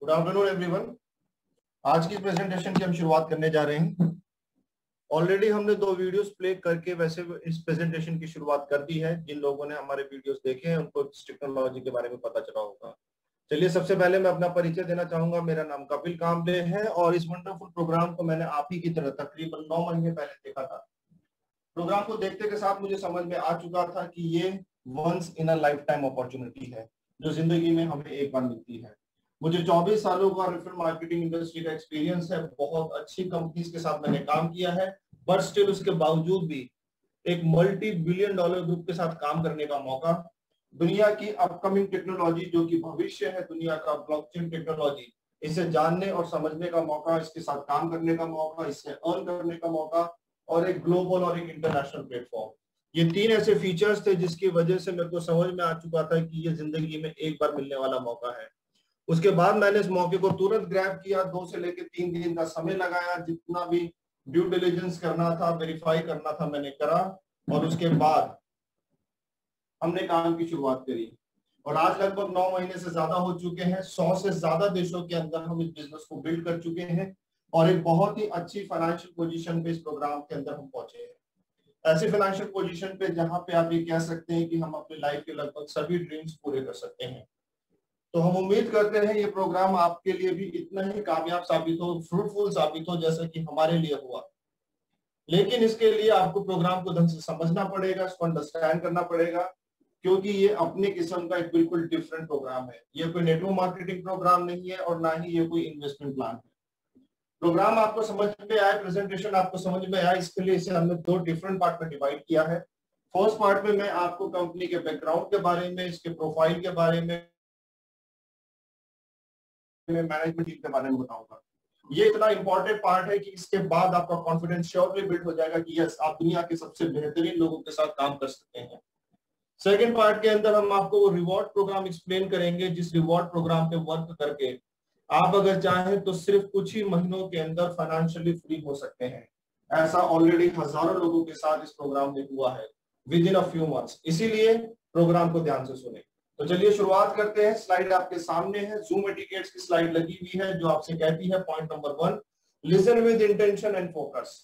Good afternoon everyone. आज की presentation की हम शुरुआत करने जा रहे हैं। ऑलरेडी हमने 2 वीडियोस प्ले करके वैसे इस प्रेजेंटेशन की शुरुआत कर दी है। जिन लोगों ने हमारे वीडियोस देखे हैं उनको इस टेक्नोलॉजी के बारे में पता चला होगा। चलिए, सबसे पहले मैं अपना परिचय देना चाहूंगा। मेरा नाम कपिल कांबले है और इस वंडरफुल प्रोग्राम को मैंने आप ही की तरह तकरीबन 9 महीने पहले देखा था। प्रोग्राम को देखते के साथ मुझे समझ में आ चुका था कि ये once in a lifetime opportunity है जो जिंदगी में हमें एक बार मिलती है। मुझे 24 सालों का रेफरल मार्केटिंग इंडस्ट्री का एक्सपीरियंस है। बहुत अच्छी कंपनीज के साथ मैंने काम किया है, बट स्टिल उसके बावजूद भी एक मल्टी बिलियन डॉलर ग्रुप के साथ काम करने का मौका, दुनिया की अपकमिंग टेक्नोलॉजी जो कि भविष्य है दुनिया का, ब्लॉकचेन टेक्नोलॉजी, इसे जानने और समझने का मौका, इसके साथ काम करने का मौका, इससे अर्न करने का मौका और एक ग्लोबल और एक इंटरनेशनल प्लेटफॉर्म। ये 3 ऐसे फीचर्स थे जिसकी वजह से मेरे को समझ में आ चुका था कि ये जिंदगी में एक बार मिलने वाला मौका है। उसके बाद मैंने इस मौके को तुरंत ग्रैब किया। 2 से लेकर 3 दिन का समय लगाया। जितना भी ड्यू डिलिजेंस करना था, वेरीफाई करना था, मैंने करा और उसके बाद हमने काम की शुरुआत करी। और आज लगभग 9 महीने से ज्यादा हो चुके हैं। 100 से ज्यादा देशों के अंदर हम इस बिजनेस को बिल्ड कर चुके हैं और एक बहुत ही अच्छी फाइनेंशियल पोजीशन पे इस प्रोग्राम के अंदर हम पहुंचे हैं। ऐसी फाइनेंशियल पोजीशन पे जहां पे आप ये कह सकते हैं कि हम अपनी लाइफ के लगभग सभी ड्रीम्स पूरे कर सकते हैं। तो हम उम्मीद करते हैं ये प्रोग्राम आपके लिए भी इतना ही कामयाब साबित हो, फ्रूटफुल साबित हो जैसा कि हमारे लिए हुआ। लेकिन इसके लिए आपको प्रोग्राम को ढंग से समझना पड़ेगा, इसको अंडरस्टैंड करना पड़ेगा, क्योंकि ये अपने किस्म का एक बिल्कुल डिफरेंट प्रोग्राम है। ये कोई नेटवर्क मार्केटिंग प्रोग्राम नहीं है और ना ही ये कोई इन्वेस्टमेंट प्लान है। प्रोग्राम आपको समझ में आए, प्रेजेंटेशन आपको समझ में आए, इसके लिए इसे हमने 2 डिफरेंट पार्ट में डिवाइड किया है। फर्स्ट पार्ट में मैं आपको कंपनी के बैकग्राउंड के बारे में, इसके प्रोफाइल के बारे में, मैनेजमेंट टीम के बारे में बताऊंगा। ये इतना इंपॉर्टेंट पार्ट है कि इसके बाद आपका कॉन्फिडेंस श्योरली बिल्ड हो जाएगा कि यस, आप दुनिया के सबसे बेहतरीन लोगों के साथ काम कर सकते हैं। सेकंड पार्ट के अंदर हम आपको वो रिवॉर्ड प्रोग्राम एक्सप्लेन करेंगे, जिस रिवॉर्ड प्रोग्राम पे वर्क करके आप अगर चाहें तो सिर्फ कुछ ही महीनों के अंदर फाइनेंशियली फ्री हो सकते हैं। ऐसा ऑलरेडी हजारों लोगों के साथ इस प्रोग्राम में हुआ है with in a few months. इसीलिए प्रोग्राम को ध्यान से सुने। तो चलिए शुरुआत करते हैं। स्लाइड आपके सामने है, जूम एटिकेट्स की स्लाइड लगी हुई है जो आपसे कहती है point number 1, listen with intention and focus.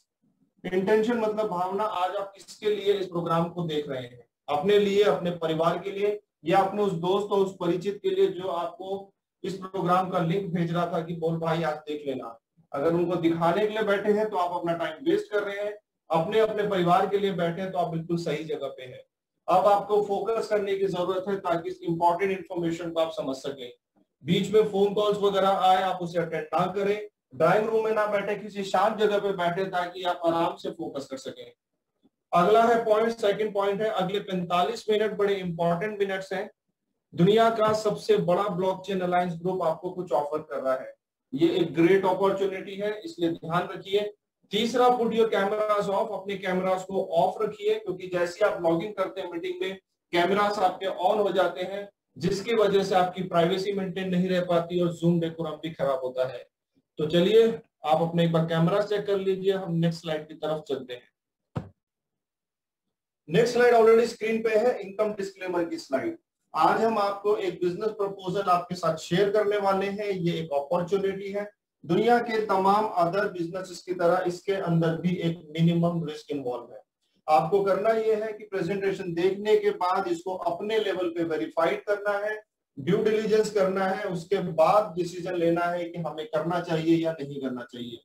Intention मतलब भावना। आज आप किसके लिए इस प्रोग्राम को देख रहे हैं? अपने लिए, अपने परिवार के लिए, या अपने उस दोस्त और उस परिचित के लिए जो आपको इस प्रोग्राम का लिंक भेज रहा था कि बोल भाई आज देख लेना। अगर उनको दिखाने के लिए बैठे हैं तो आप अपना टाइम वेस्ट कर रहे हैं। अपने अपने परिवार के लिए बैठे हैं तो आप बिल्कुल सही जगह पे हैं। अब आपको फोकस करने की जरूरत है ताकि इस इंपॉर्टेंट इंफॉर्मेशन को आप समझ सकें। बीच में फोन कॉल्स वगैरह आए आप उसे अटेंड ना करें। ड्राइंग रूम में ना बैठे, किसी शांत जगह पे बैठे ताकि आप आराम से फोकस कर सकें। अगला है पॉइंट, सेकंड पॉइंट है, अगले 45 मिनट बड़े इंपॉर्टेंट मिनट्स हैं। दुनिया का सबसे बड़ा ब्लॉकचेन अलायंस ग्रुप आपको कुछ ऑफर कर रहा है। ये एक ग्रेट अपॉर्चुनिटी है, इसलिए ध्यान रखिए। तीसरा, पुट योर कैमरास ऑफ। अपने कैमरास को ऑफ रखिए, क्योंकि जैसे आप लॉगिन करते हैं मीटिंग में, कैमरास आपके ऑन हो जाते हैं, जिसकी वजह से आपकी प्राइवेसी मेंटेन नहीं रह पाती और जूम डेकोरम भी खराब होता है। तो चलिए आप अपने एक बार कैमरा चेक कर लीजिए। हम नेक्स्ट स्लाइड की तरफ चलते हैं। नेक्स्ट स्लाइड ऑलरेडी स्क्रीन पे है, इनकम डिस्क्लेमर की स्लाइड। आज हम आपको एक बिजनेस प्रपोजल आपके साथ शेयर करने वाले हैं। ये एक अपॉर्चुनिटी है। दुनिया के तमाम अदर बिजनेसेस की तरह इसके अंदर भी एक मिनिमम रिस्क इन्वॉल्व है। आपको करना यह है कि प्रेजेंटेशन देखने के बाद इसको अपने लेवल पे वेरीफाइड करना है, ड्यू डिलिजेंस करना है, उसके बाद डिसीजन लेना है कि हमें करना चाहिए या नहीं करना चाहिए।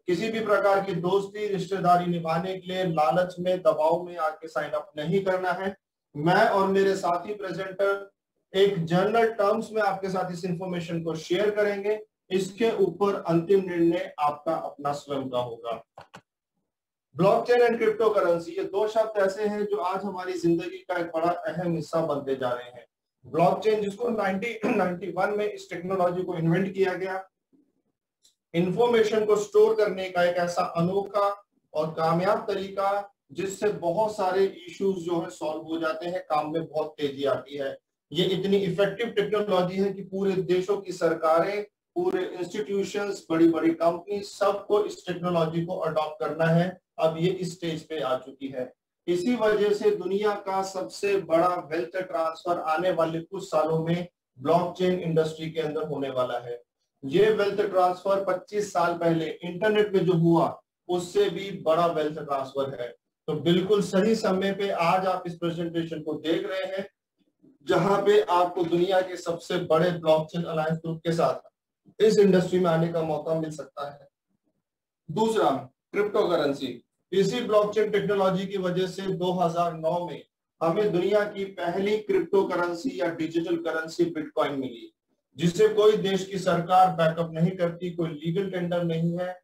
किसी भी प्रकार की दोस्ती रिश्तेदारी निभाने के लिए लालच में, दबाव में आके साइन अप नहीं करना है। मैं और मेरे साथी प्रेजेंटर एक जनरल टर्म्स में आपके साथ इस इंफॉर्मेशन को शेयर करेंगे। इसके ऊपर अंतिम निर्णय आपका अपना स्वयं का होगा। ब्लॉकचेन एंड क्रिप्टो करेंसी, ये 2 शब्द ऐसे हैं जो आज हमारी जिंदगी का एक बड़ा अहम हिस्सा बनते जा रहे हैं। ब्लॉकचेन, जिसको 1991 में इस टेक्नोलॉजी को इन्वेंट किया गया, इंफॉर्मेशन को स्टोर करने का एक ऐसा अनोखा और कामयाब तरीका जिससे बहुत सारे इश्यूज जो है सॉल्व हो जाते हैं, काम में बहुत तेजी आती है। ये इतनी इफेक्टिव टेक्नोलॉजी है कि पूरे देशों की सरकारें, पूरे इंस्टीट्यूशंस, बड़ी बड़ी कंपनी, सबको इस टेक्नोलॉजी को अडॉप्ट करना है। अब ये इस स्टेज पे आ चुकी है। इसी वजह से दुनिया का सबसे बड़ा वेल्थ ट्रांसफर आने वाले कुछ सालों में ब्लॉकचेन इंडस्ट्री के अंदर होने वाला है। ये वेल्थ ट्रांसफर 25 साल पहले इंटरनेट में जो हुआ उससे भी बड़ा वेल्थ ट्रांसफर है। तो बिल्कुल सही समय पे आज आप इस प्रेजेंटेशन को देख रहे हैं, जहां पे आपको दुनिया के सबसे बड़े ब्लॉकचेन अलायंस ग्रुप के साथ इस इंडस्ट्री में आने का मौका मिल सकता है। दूसरा, क्रिप्टो करेंसी। इसी ब्लॉकचेन टेक्नोलॉजी की वजह से 2009 में हमें दुनिया की पहली क्रिप्टो करेंसी या डिजिटल करेंसी बिटकॉइन मिली, जिसे कोई देश की सरकार बैकअप नहीं करती, कोई लीगल टेंडर नहीं है।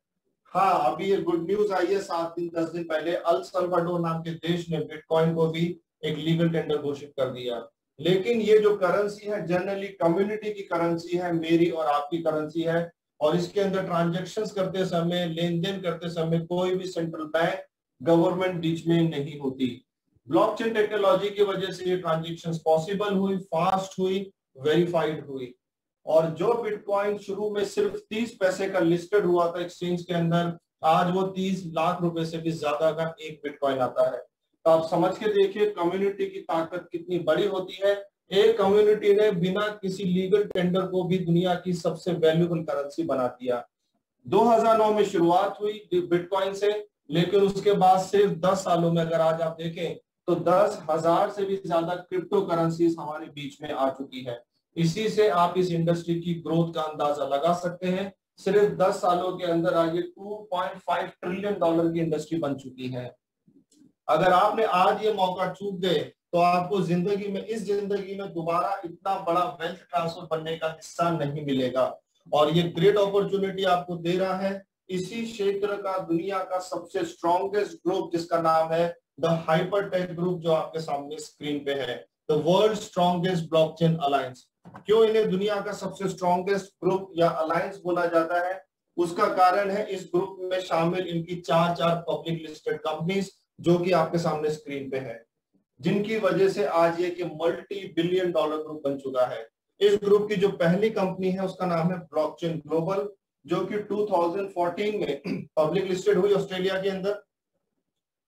हाँ, अभी ये गुड न्यूज आई है, 7 दिन पहले अल सल्वाडोर नाम के देश ने बिटकॉइन को भी एक लीगल टेंडर घोषित कर दिया। लेकिन ये जो करेंसी है जनरली कम्युनिटी की करेंसी है, मेरी और आपकी करेंसी है, और इसके अंदर ट्रांजैक्शंस करते समय, लेन देन करते समय कोई भी सेंट्रल बैंक, गवर्नमेंट बीच में नहीं होती। ब्लॉकचेन टेक्नोलॉजी की वजह से ये ट्रांजैक्शंस पॉसिबल हुई, फास्ट हुई, वेरीफाइड हुई। और जो बिटकॉइन शुरू में सिर्फ 30 पैसे का लिस्टेड हुआ था एक्सचेंज के अंदर, आज वो 30 लाख रुपए से भी ज्यादा का एक बिटकॉइन आता है। तो आप समझ के देखिए कम्युनिटी की ताकत कितनी बड़ी होती है। एक कम्युनिटी ने बिना किसी लीगल टेंडर को भी दुनिया की सबसे वैल्यूएबल करेंसी बना दिया। 2009 में शुरुआत हुई बिटकॉइन से, लेकिन उसके बाद सिर्फ 10 सालों में अगर आज आप देखें तो 10,000 से भी ज्यादा क्रिप्टो करेंसीज हमारे बीच में आ चुकी है। इसी से आप इस इंडस्ट्री की ग्रोथ का अंदाजा लगा सकते हैं। सिर्फ 10 सालों के अंदर आज ये $2.5 ट्रिलियन की इंडस्ट्री बन चुकी है। अगर आपने आज ये मौका चूक गए तो आपको जिंदगी में, इस जिंदगी में दोबारा इतना बड़ा वेल्थ ट्रांसफर बनने का हिस्सा नहीं मिलेगा। और ये ग्रेट अपॉर्चुनिटी आपको दे रहा है इसी क्षेत्र का दुनिया का सबसे स्ट्रॉन्गेस्ट ग्रुप, जिसका नाम है द हाइपरटेक ग्रुप, जो आपके सामने स्क्रीन पे है। The world strongest blockchain alliance. क्यों इन्हें दुनिया का सबसे स्ट्रॉन्गेस्ट ग्रुप या अलायंस बोला जाता है? उसका कारण है इस ग्रुप में शामिल इनकी 4 पब्लिक लिस्टेड कंपनीज, जो कि आपके सामने स्क्रीन पे है, जिनकी वजह से आज ये कि मल्टी बिलियन डॉलर ग्रुप बन चुका है। इस ग्रुप की जो पहली कंपनी है उसका नाम है ब्लॉकचेन ग्लोबल, जो कि 2014 में पब्लिक लिस्टेड हुई ऑस्ट्रेलिया के अंदर।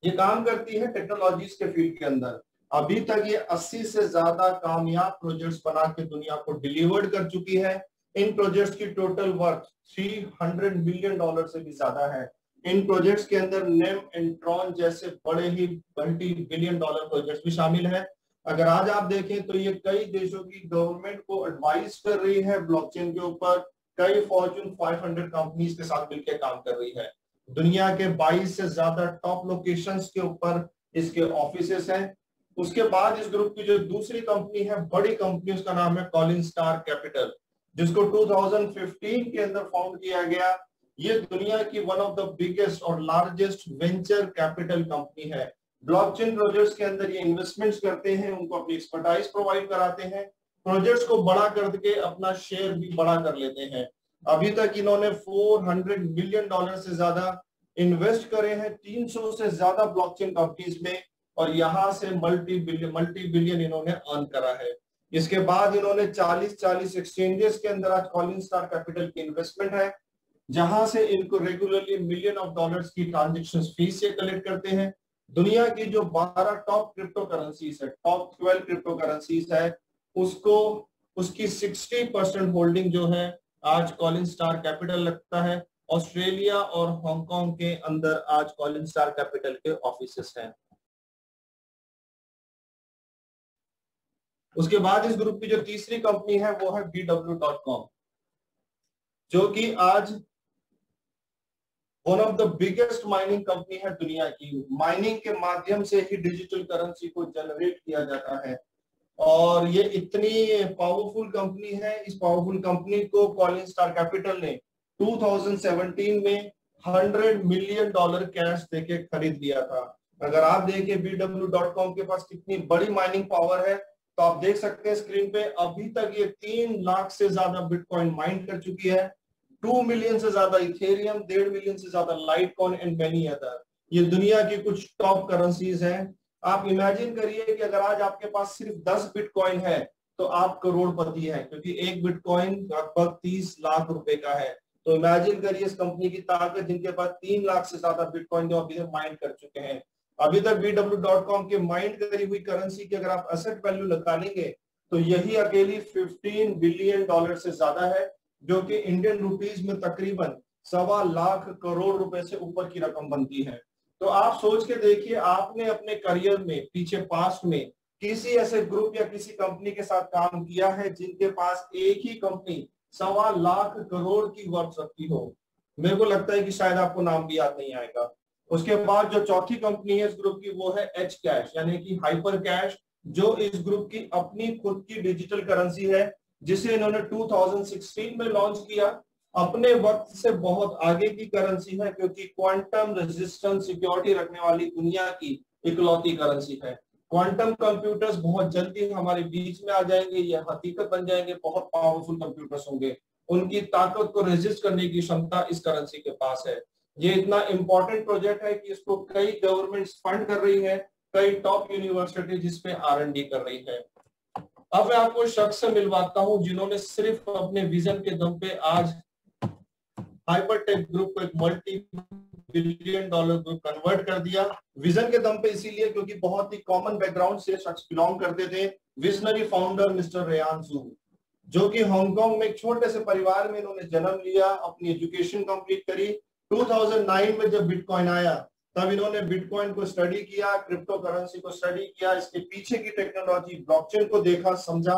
ये काम करती है टेक्नोलॉजीज के फील्ड के अंदर। अभी तक ये 80 से ज्यादा कामयाब प्रोजेक्ट्स बना के दुनिया को डिलीवर्ड कर चुकी है। इन प्रोजेक्ट्स की टोटल वर्थ $300 मिलियन से भी ज्यादा है। इन प्रोजेक्ट्स के अंदर नेम एंड ट्रॉन जैसे बड़े ही मल्टी बिलियन डॉलर प्रोजेक्ट्स भी शामिल हैं। अगर आज आप देखें तो ये कई देशों की गवर्नमेंट को एडवाइस कर रही है ब्लॉकचेन के ऊपर, कई फॉर्च्यून 500 कंपनीज के साथ मिलकर काम कर रही है। दुनिया के 22 से ज्यादा टॉप लोकेशंस के ऊपर इसके ऑफिसेस हैं। उसके बाद इस ग्रुप की जो दूसरी कंपनी है, बड़ी कंपनी, उसका नाम है कॉलिन स्टार कैपिटल, जिसको 2015 के अंदर फाउंड किया गया। ये दुनिया की वन ऑफ द बिगेस्ट और लार्जेस्ट वेंचर कैपिटल कंपनी है। ब्लॉकचेन प्रोजेक्ट्स के अंदर ये इन्वेस्टमेंट्स करते हैं, उनको अपनी एक्सपर्टाइज प्रोवाइड कराते हैं, प्रोजेक्ट्स को बड़ा करके अपना शेयर भी बड़ा कर लेते हैं। अभी तक इन्होंने $400 मिलियन से ज्यादा इन्वेस्ट करे हैं 300 से ज्यादा ब्लॉकचेन कंपनीज में, और यहां से मल्टी बिलियन इन्होंने अर्न करा है। इसके बाद इन्होंने 40 एक्सचेंजेस के अंदर आज कॉलिन स्टार कैपिटल की इन्वेस्टमेंट है, जहां से इनको रेगुलरली $मिलियन की ट्रांजेक्शन फीस से कलेक्ट करते हैं। दुनिया की जो 12 टॉप क्रिप्टो करेंसीज है, टॉप 12 क्रिप्टो करेंसीज है, उसको उसकी 60% होल्डिंग जो है आज कॉलिन स्टार कैपिटल लगता है। ऑस्ट्रेलिया और हांगकांग के अंदर आज कॉलिन स्टार कैपिटल के ऑफिसेस हैं। उसके बाद इस ग्रुप की जो तीसरी कंपनी है वो है BW.com, जो कि आज one of the biggest mining company है दुनिया की। माइनिंग के माध्यम से ही डिजिटल करेंसी को जनरेट किया जाता है, और ये इतनी पावरफुल कंपनी है। इस पावरफुल कंपनी को कॉलिन स्टार कैपिटल ने 2017 में $100 मिलियन कैश देके खरीद लिया था। अगर आप देखें BW.com के पास कितनी बड़ी माइनिंग पावर है, तो आप देख सकते हैं स्क्रीन पे, अभी तक ये 3 लाख से ज्यादा बिटकॉइन माइन कर चुकी है, 2 मिलियन से ज्यादा इथेरियम, 1.5 मिलियन से ज्यादा लाइटकॉइन एंड मेनी अदर। ये दुनिया की कुछ टॉप करेंसीज हैं। आप इमेजिन करिए कि अगर आज आपके पास सिर्फ 10 बिटकॉइन है तो आप करोड़पति हैं, क्योंकि एक बिटकॉइन लगभग 30 लाख रुपए का है। तो इमेजिन करिए इस कंपनी की ताकत, जिनके पास 3 लाख से ज्यादा बिटकॉइन जो अभी तक माइन कर चुके हैं। अभी तक BW.com के माइन करी हुई करेंसी की अगर आप एसेट वैल्यू निकालेंगे तो यही अकेली $15 बिलियन से ज्यादा है। जो कि इंडियन रुपीज में तकरीबन 1.25 लाख करोड़ रुपए से ऊपर की रकम बनती है। तो आप सोच के देखिए, आपने अपने करियर में पीछे पास्ट में किसी ऐसे ग्रुप या किसी कंपनी के साथ काम किया है जिनके पास एक ही कंपनी 1.25 लाख करोड़ की वर्थ रखती हो? मेरे को लगता है कि शायद आपको नाम भी याद नहीं आएगा। उसके बाद जो चौथी कंपनी है इस ग्रुप की, वो है एच कैश यानी कि हाइपर कैश, जो इस ग्रुप की अपनी खुद की डिजिटल करेंसी है, जिसे इन्होंने 2016 में लॉन्च किया। अपने वक्त से बहुत आगे की करेंसी है, क्योंकि क्वांटम रेजिस्टेंस सिक्योरिटी रखने वाली दुनिया की इकलौती करेंसी है। क्वांटम कंप्यूटर्स बहुत जल्दी हमारे बीच में आ जाएंगे, ये हकीकत बन जाएंगे, बहुत पावरफुल कंप्यूटर्स होंगे। उनकी ताकत को रेजिस्ट करने की क्षमता इस करेंसी के पास है। ये इतना इंपॉर्टेंट प्रोजेक्ट है कि इसको कई गवर्नमेंट्स फंड कर रही है, कई टॉप यूनिवर्सिटी जिसपे R&D कर रही है। अब मैं आपको शख्स से मिलवाता हूं जिन्होंने सिर्फ अपने विजन के दम पे आज हाइपरटेक ग्रुप को एक $multi-billion ग्रुप कन्वर्ट कर दिया। विजन के दम पे इसीलिए क्योंकि बहुत ही कॉमन बैकग्राउंड से शख्स बिलोंग करते थे। विजनरी फाउंडर मिस्टर रेयान जू, जो कि हांगकांग में एक छोटे से परिवार में इन्होंने जन्म लिया, अपनी एजुकेशन कंप्लीट करी। 2009 में जब बिटकॉइन आया तब इन्होंने बिटकॉइन को स्टडी किया, क्रिप्टो करेंसी को स्टडी किया, इसके पीछे की टेक्नोलॉजी ब्लॉकचेन को देखा, समझा,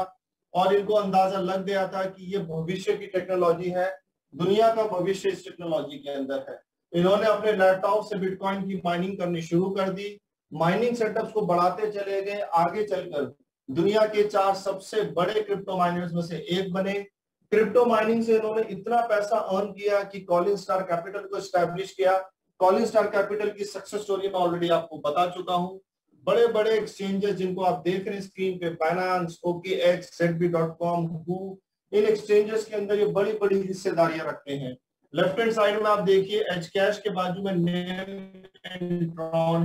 और इनको अंदाजा लग गया था कि ये भविष्य की टेक्नोलॉजी है, दुनिया का भविष्य इस टेक्नोलॉजी के अंदर है। इन्होंने अपने लैपटॉप से बिटकॉइन की माइनिंग करनी शुरू कर दी। माइनिंग सेटअप्स को बढ़ाते चले गए, आगे चलकर दुनिया के 4 सबसे बड़े क्रिप्टो माइनर्स में से एक बने। क्रिप्टो माइनिंग से इन्होंने इतना पैसा अर्न किया कि कॉलिन स्टार कैपिटल को एस्टैब्लिश किया। कॉलिन स्टार कैपिटल की सक्सेस स्टोरी मैं ऑलरेडी आपको बता चुका हूं। बड़े बड़े एक्सचेंजेस जिनको आप देख रहे हैं स्क्रीन पे, बाइनेंस, OKX, ZB.com, इन एक्सचेंजेस के अंदर ये बड़ी बड़ी हिस्सेदारियां रखते हैं। लेफ्ट हैंड साइड में आप देखिए एच कैश के बाजू में नेम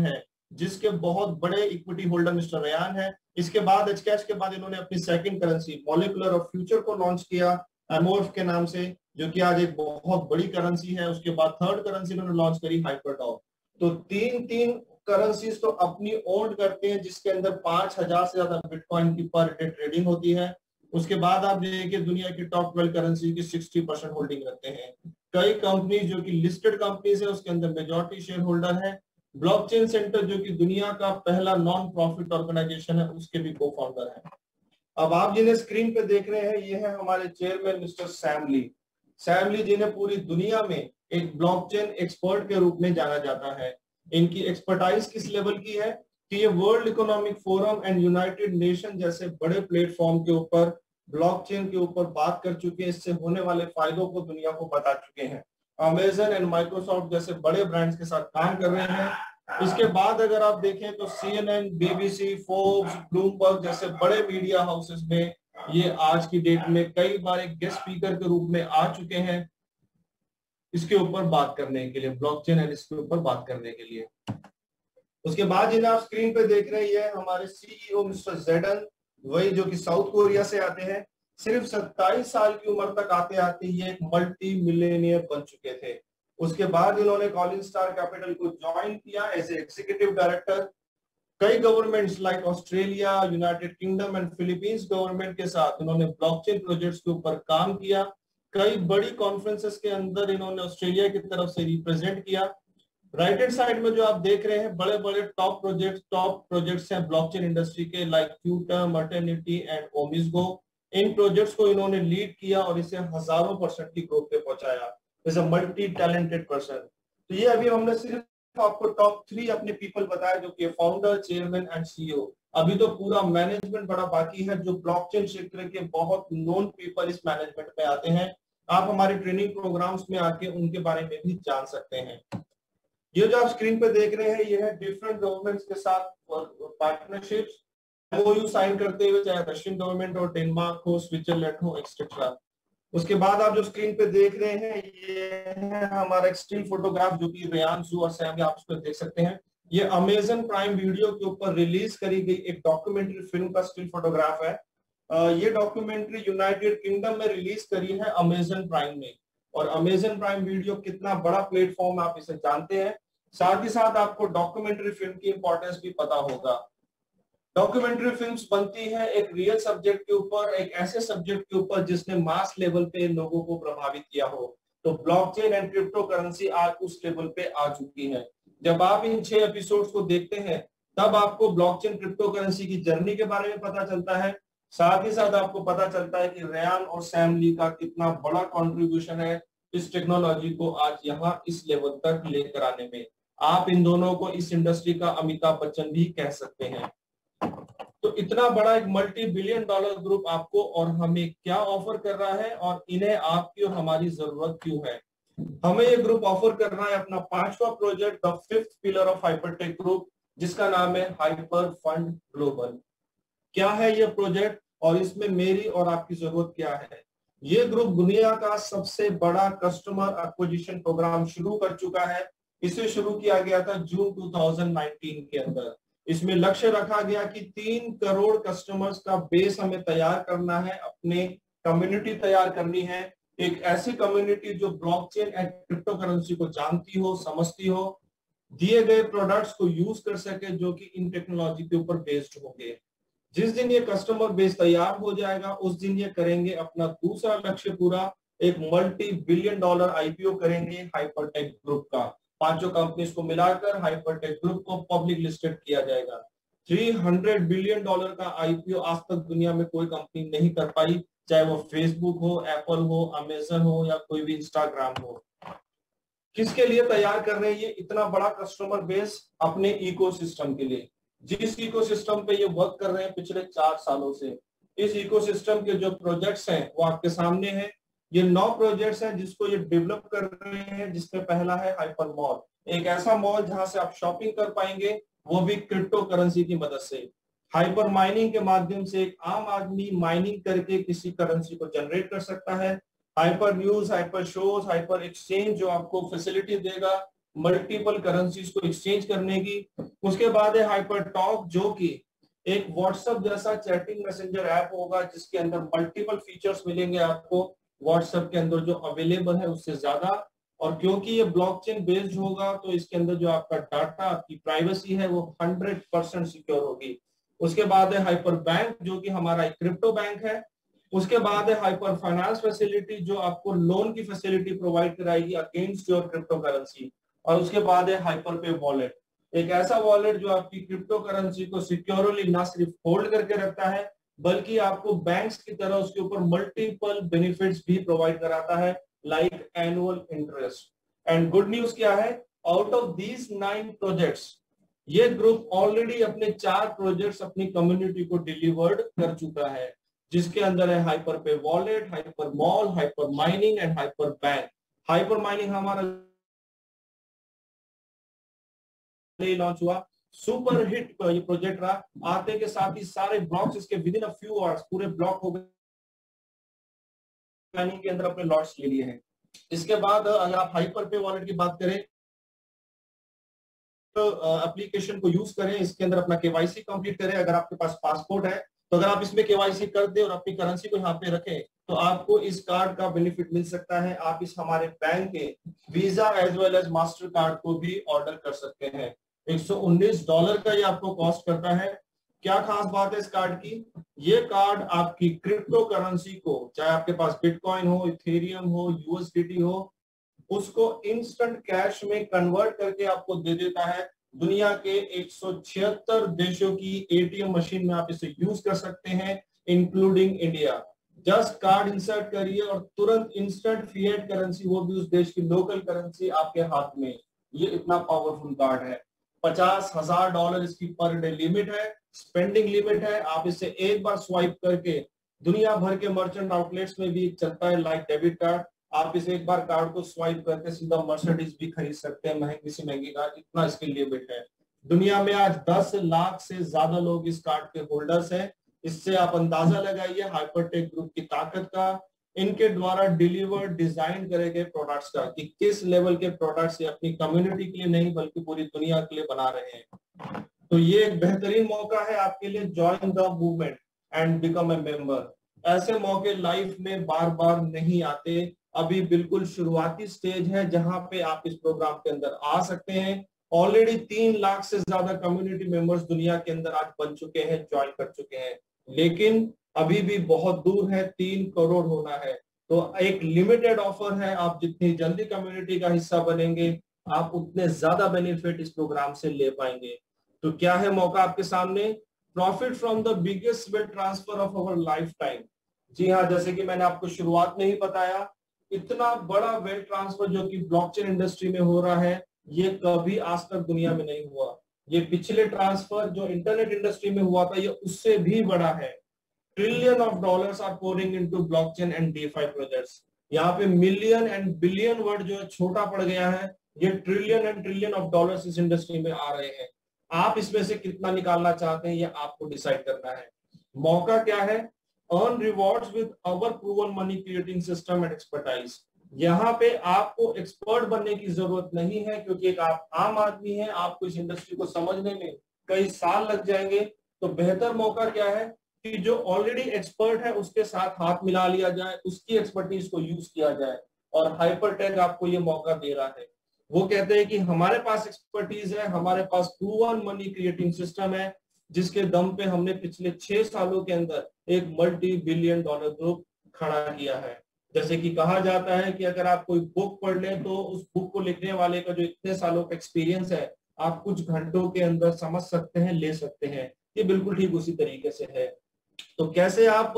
है, जिसके बहुत बड़े इक्विटी होल्डर मिस्टर रेयान है। इसके बाद एच कैश के बाद इन्होंने अपनी second currency molecular of future को लॉन्च किया एमओएफ के नाम से, जो कि आज एक बहुत बड़ी करेंसी है। उसके बाद थर्ड करेंसी इन्होंने लॉन्च करी हाइपरडॉग। तो तीन करेंसीज तो अपनी ओन करते हैं, जिसके अंदर 5000 से ज्यादा बिटकॉइन की पर डे ट्रेडिंग होती है। उसके बाद आप देखिए दुनिया की टॉप 12 करेंसी की 60% होल्डिंग रखते हैं। कई कंपनी जो कि लिस्टेड कंपनीज है उसके अंदर मेजॉरिटी शेयर होल्डर है। ब्लॉकचेन सेंटर जो कि दुनिया का पहला नॉन प्रॉफिट ऑर्गेनाइजेशन है, उसके भी को फाउंडर है। अब आप जिन्हें स्क्रीन पे देख रहे हैं ये है हमारे चेयरमैन मिस्टर सैम ली। सैम ली जिन्हें पूरी दुनिया में एक ब्लॉकचेन एक्सपर्ट के रूप में जाना जाता है। इनकी एक्सपर्टाइज किस लेवल की है कि ये world economic forum and United nation जैसे बड़े प्लेटफॉर्म के ऊपर ब्लॉकचेन के ऊपर बात कर चुके हैं, इससे होने वाले फायदों को दुनिया को बता चुके हैं। अमेजन एंड माइक्रोसॉफ्ट जैसे बड़े ब्रांड्स के साथ काम कर रहे हैं। इसके बाद अगर आप देखें तो CNN, BBC, फोर्ब्स, ब्लूमबर्ग जैसे बड़े मीडिया हाउसेस में ये आज की डेट में कई बार एक गेस्ट स्पीकर के रूप में आ चुके हैं इसके ऊपर बात करने के लिए, ब्लॉकचेन एंड इसके ऊपर बात करने के लिए। उसके बाद जिन्हें आप स्क्रीन पे देख रहे हैं हमारे CEO मिस्टर जेडन, वही जो कि साउथ कोरिया से आते हैं। सिर्फ 27 साल की उम्र तक आते आते ये एक मल्टी मिलियनियर बन चुके थे। उसके बाद इन्होंने कॉलिन स्टार कैपिटल को ज्वाइन किया एज ए एग्जीक्यूटिव डायरेक्टर। कई governments like Australia, United kingdom and Philippines government के साथ इन्होंने ब्लॉकचेन प्रोजेक्ट्स के ऊपर काम किया। कई बड़ी कॉन्फ्रेंसेस के अंदर इन्होंने ऑस्ट्रेलिया की तरफ से रिप्रेजेंट किया। राइट हैंड साइड में जो आप देख रहे हैं बड़े बड़े टॉप प्रोजेक्ट्स हैं ब्लॉकचेन इंडस्ट्री के, like Qtum, maternity and OmiseGO. इन प्रोजेक्ट्स को इन्होंने लीड किया और इसे हजारों % की ग्रोथ पे पहुंचाया। Is a multi talented person. तो ये अभी हमने सिर्फ आपको टॉप 3 अपने पीपल बताया, जो कि फाउंडर, चेयरमैन एंड CEO। अभी तो पूरा मैनेजमेंट बड़ा बाकी है, जो ब्लॉकचेन क्षेत्र के बहुत नोन पीपल इस मैनेजमेंट में आते हैं। आप हमारे ट्रेनिंग प्रोग्राम्स में आके उनके बारे में भी जान सकते हैं। ये जो आप स्क्रीन पे देख रहे हैं ये है डिफरेंट गवर्नमेंट्स के साथ पार्टनरशिप्स, MOU साइन करते हुए, चाहे रशियन गवर्नमेंट हो, डेनमार्क हो, स्विट्जरलैंड हो, एक्सेट्रा। उसके बाद आप जो स्क्रीन पे देख रहे हैं ये है हमारा एक स्टिल फोटोग्राफ, जो कि रेयान जू और सैम आप उस पर देख सकते हैं। ये अमेजन प्राइम वीडियो के ऊपर रिलीज करी गई एक डॉक्यूमेंट्री फिल्म का स्टिल फोटोग्राफ है। ये डॉक्यूमेंट्री यूनाइटेड किंगडम में रिलीज करी है अमेजन प्राइम में। और अमेजन प्राइम वीडियो कितना बड़ा प्लेटफॉर्म आप इसे जानते हैं, साथ ही साथ आपको डॉक्यूमेंट्री फिल्म की इंपॉर्टेंस भी पता होगा। डॉक्यूमेंट्री फिल्म्स बनती है एक रियल सब्जेक्ट के ऊपर, एक ऐसे सब्जेक्ट के ऊपर जिसने मास लेवल पे लोगों को प्रभावित किया हो। तो ब्लॉकचेन एंड क्रिप्टो करेंसी आज उस लेवल पे आ चुकी है। जब आप इन 6 एपिसोड्स को देखते हैं तब आपको ब्लॉकचेन क्रिप्टो करेंसी की जर्नी के बारे में पता चलता है। साथ ही साथ आपको पता चलता है कि रेयान और सैम ली का कितना बड़ा कंट्रीब्यूशन है इस टेक्नोलॉजी को आज यहाँ इस लेवल तक लेकर आने में। आप इन दोनों को इस इंडस्ट्री का अमिताभ बच्चन भी कह सकते हैं। तो इतना बड़ा एक मल्टी बिलियन डॉलर ग्रुप आपको और हमें क्या ऑफर कर रहा है और इन्हें आपकी और हमारी जरूरत क्यों है। हमें ये ग्रुप ऑफर कर रहा है अपना 5वां project, the 5th pillar of Hypertech group, जिसका नाम है हाइपर फंड ग्लोबल। क्या है ये प्रोजेक्ट और इसमें मेरी और आपकी जरूरत क्या है। ये ग्रुप दुनिया का सबसे बड़ा कस्टमर एक्विजिशन प्रोग्राम शुरू कर चुका है। इसे शुरू किया गया था जून 2019 के अंदर। इसमें लक्ष्य रखा गया कि 3 करोड़ कस्टमर्स का बेस हमें तैयार करना है, अपने कम्युनिटी तैयार करनी है, एक ऐसी कम्युनिटी जो ब्लॉकचेन एंड क्रिप्टो करेंसी को जानती हो, समझती हो, दिए गए प्रोडक्ट्स को यूज कर सके जो कि इन टेक्नोलॉजी के ऊपर बेस्ड होंगे। जिस दिन ये कस्टमर बेस तैयार हो जाएगा उस दिन ये करेंगे अपना दूसरा लक्ष्य पूरा, एक मल्टी बिलियन डॉलर आईपीओ करेंगे हाइपरटेक ग्रुप का। 5 कंपनीज को मिलाकर हाइपरटेक ग्रुप को पब्लिक लिस्टेड किया जाएगा। 300 बिलियन डॉलर का आईपीओ आज तक दुनिया में कोई कंपनी नहीं कर पाई, चाहे वो फेसबुक हो, एप्पल हो, अमेजन हो या कोई भी इंस्टाग्राम हो। किसके लिए तैयार कर रहे हैं ये इतना बड़ा कस्टमर बेस? अपने इकोसिस्टम के लिए, जिस इकोसिस्टम पे ये वर्क कर रहे हैं पिछले 4 सालों से। इस इकोसिस्टम के जो प्रोजेक्ट्स हैं वो आपके सामने हैं। ये 9 प्रोजेक्ट्स हैं जिसको ये डेवलप कर रहे हैं, जिसमें पहला है हाइपर मॉल, एक ऐसा मॉल जहां से आप शॉपिंग कर पाएंगे, वो भी क्रिप्टो करेंसी की मदद से। हाइपर माइनिंग के माध्यम से एक आम आदमी माइनिंग करके किसी करेंसी को जनरेट कर सकता है। Hyper news, hyper shows, hyper exchange जो आपको फैसिलिटी देगा मल्टीपल करेंसीज को एक्सचेंज करने की। उसके बाद है हाइपर टॉक, जो कि एक व्हाट्सएप जैसा चैटिंग मैसेंजर ऐप होगा जिसके अंदर मल्टीपल फीचर्स मिलेंगे आपको व्हाट्सएप के अंदर जो अवेलेबल है उससे ज्यादा। और क्योंकि ये ब्लॉकचेन बेस्ड होगा तो इसके अंदर जो आपका डाटा, आपकी प्राइवेसी है वो 100% सिक्योर होगी। उसके बाद है हाइपर बैंक, जो कि हमारा एक क्रिप्टो बैंक है। उसके बाद है हाइपर फाइनेंस फैसिलिटी, जो आपको लोन की फैसिलिटी प्रोवाइड कराएगी अगेंस्ट योर क्रिप्टो करेंसी। और उसके बाद है हाइपर पे वॉलेट, एक ऐसा वॉलेट जो आपकी क्रिप्टो करेंसी को सिक्योरली ना सिर्फ होल्ड करके रखता है बल्कि आपको बैंक्स की तरह उसके ऊपर मल्टीपल बेनिफिट्स भी प्रोवाइड कराता है, like annual interest. And good news क्या है, आउट ऑफ दीज 9 प्रोजेक्ट्स ये ग्रुप ऑलरेडी अपने 4 प्रोजेक्ट्स अपनी कम्युनिटी को डिलीवर्ड कर चुका है, जिसके अंदर है हाइपर पे wallet, hyper mall, hyper mining and hyper bank. Hyper mining हमारा लॉन्च हुआ, सुपर हिट ये प्रोजेक्ट रहा। आते के साथ ही सारे ब्लॉक्स इसके with in a few hours पूरे ब्लॉक हो गए, प्लानिंग के अंदर अपने लॉट्स ले लिए हैं। इसके बाद अगर आप हाइपर पे वॉलेट की बात करें तो एप्लीकेशन को यूज करें, इसके अंदर अपना केवाईसी कंप्लीट करें। अगर आपके पास पासपोर्ट है तो अगर आप इसमें केवाईसी कर दे और अपनी करेंसी को यहाँ पे रखें तो आपको इस कार्ड का बेनिफिट मिल सकता है। आप इस हमारे बैंक के Visa as well as Mastercard को भी ऑर्डर कर सकते हैं। $119 का ये आपको कॉस्ट करता है। क्या खास बात है इस कार्ड की, ये कार्ड आपकी क्रिप्टो करेंसी को, चाहे आपके पास बिटकॉइन हो, इथेरियम हो, यूएसडीटी हो, उसको इंस्टेंट कैश में कन्वर्ट करके आपको दे देता है। दुनिया के 176 देशों की एटीएम मशीन में आप इसे यूज कर सकते हैं, including India. Just card insert करिए और तुरंत इंस्टेंट फिएट करेंसी, वो भी उस देश की लोकल करेंसी आपके हाथ में। ये इतना पावरफुल कार्ड है। $50,000 इसकी पर डे लिमिट है, स्पेंडिंग लिमिट है। आप इसे एक बार स्वाइप करके दुनिया भर के मर्चेंट आउटलेट्स में भी चलता है लाइक डेबिट कार्ड। आप इसे एक बार कार्ड को स्वाइप करके सीधा मर्सिडीज भी खरीद सकते हैं, महंगी से महंगी कार, इतना इसके लिमिट है। दुनिया में आज 10 लाख से ज्यादा लोग इस कार्ड के होल्डर्स हैं। इससे आप अंदाजा लगाइए हाइपरटेक ग्रुप की ताकत का, इनके द्वारा डिलीवर डिजाइन करे गए प्रोडक्ट्स का, कि किस लेवल के प्रोडक्ट्स ये अपनी कम्युनिटी के लिए नहीं बल्कि पूरी दुनिया के लिए बना रहे हैं। तो ये एक बेहतरीन मौका है आपके लिए, join the movement and become a member. ऐसे मौके लाइफ में बार बार नहीं आते, अभी बिल्कुल शुरुआती स्टेज है जहां पे आप इस प्रोग्राम के अंदर आ सकते हैं ऑलरेडी 3 लाख से ज्यादा कम्युनिटी मेंबर्स दुनिया के अंदर आज बन चुके हैं, ज्वाइन कर चुके हैं, लेकिन अभी भी बहुत दूर है, 3 करोड़ होना है। तो एक लिमिटेड ऑफर है, आप जितनी जल्दी कम्युनिटी का हिस्सा बनेंगे आप उतने ज्यादा बेनिफिट इस प्रोग्राम से ले पाएंगे। तो क्या है मौका आपके सामने, profit from the biggest wealth transfer of our lifetime. जी हाँ, जैसे कि मैंने आपको शुरुआत में ही बताया, इतना बड़ा वेल्थ ट्रांसफर जो कि ब्लॉकचेन इंडस्ट्री में हो रहा है, ये कभी आज तक दुनिया में नहीं हुआ। ये पिछले ट्रांसफर जो इंटरनेट इंडस्ट्री में हुआ था, ये उससे भी बड़ा है। Trillion of dollars are pouring into blockchain and DeFi projects. यहाँ पे मिलियन एंड बिलियन वर्ड जो है छोटा पड़ गया है, ये trillion and trillion of dollars इस इंडस्ट्री में आ रहे हैं। आप इसमें से कितना निकालना चाहते हैं ये आपको डिसाइड करना है। मौका क्या है, earn rewards with our proven money creating system and expertise. यहाँ पे आपको एक्सपर्ट बनने की जरूरत नहीं है, क्योंकि एक आप आम आदमी हैं, आपको इस इंडस्ट्री को समझने में कई साल लग जाएंगे। तो बेहतर मौका क्या है कि जो ऑलरेडी एक्सपर्ट है उसके साथ हाथ मिला लिया जाए, उसकी एक्सपर्टीज को यूज किया जाए। और हाइपरटेक आपको ये मौका दे रहा है। वो कहते हैं कि हमारे पास एक्सपर्टीज है, हमारे पास प्रूवन मनी क्रिएटिंग सिस्टम है, जिसके दम पे हमने पिछले 6 सालों के अंदर एक मल्टी बिलियन डॉलर ग्रुप खड़ा किया है। जैसे कि कहा जाता है कि अगर आप कोई बुक पढ़ लें तो उस बुक को लिखने वाले का जो इतने सालों का एक्सपीरियंस है आप कुछ घंटों के अंदर समझ सकते हैं, ले सकते हैं। ये बिल्कुल ठीक उसी तरीके से है। तो कैसे आप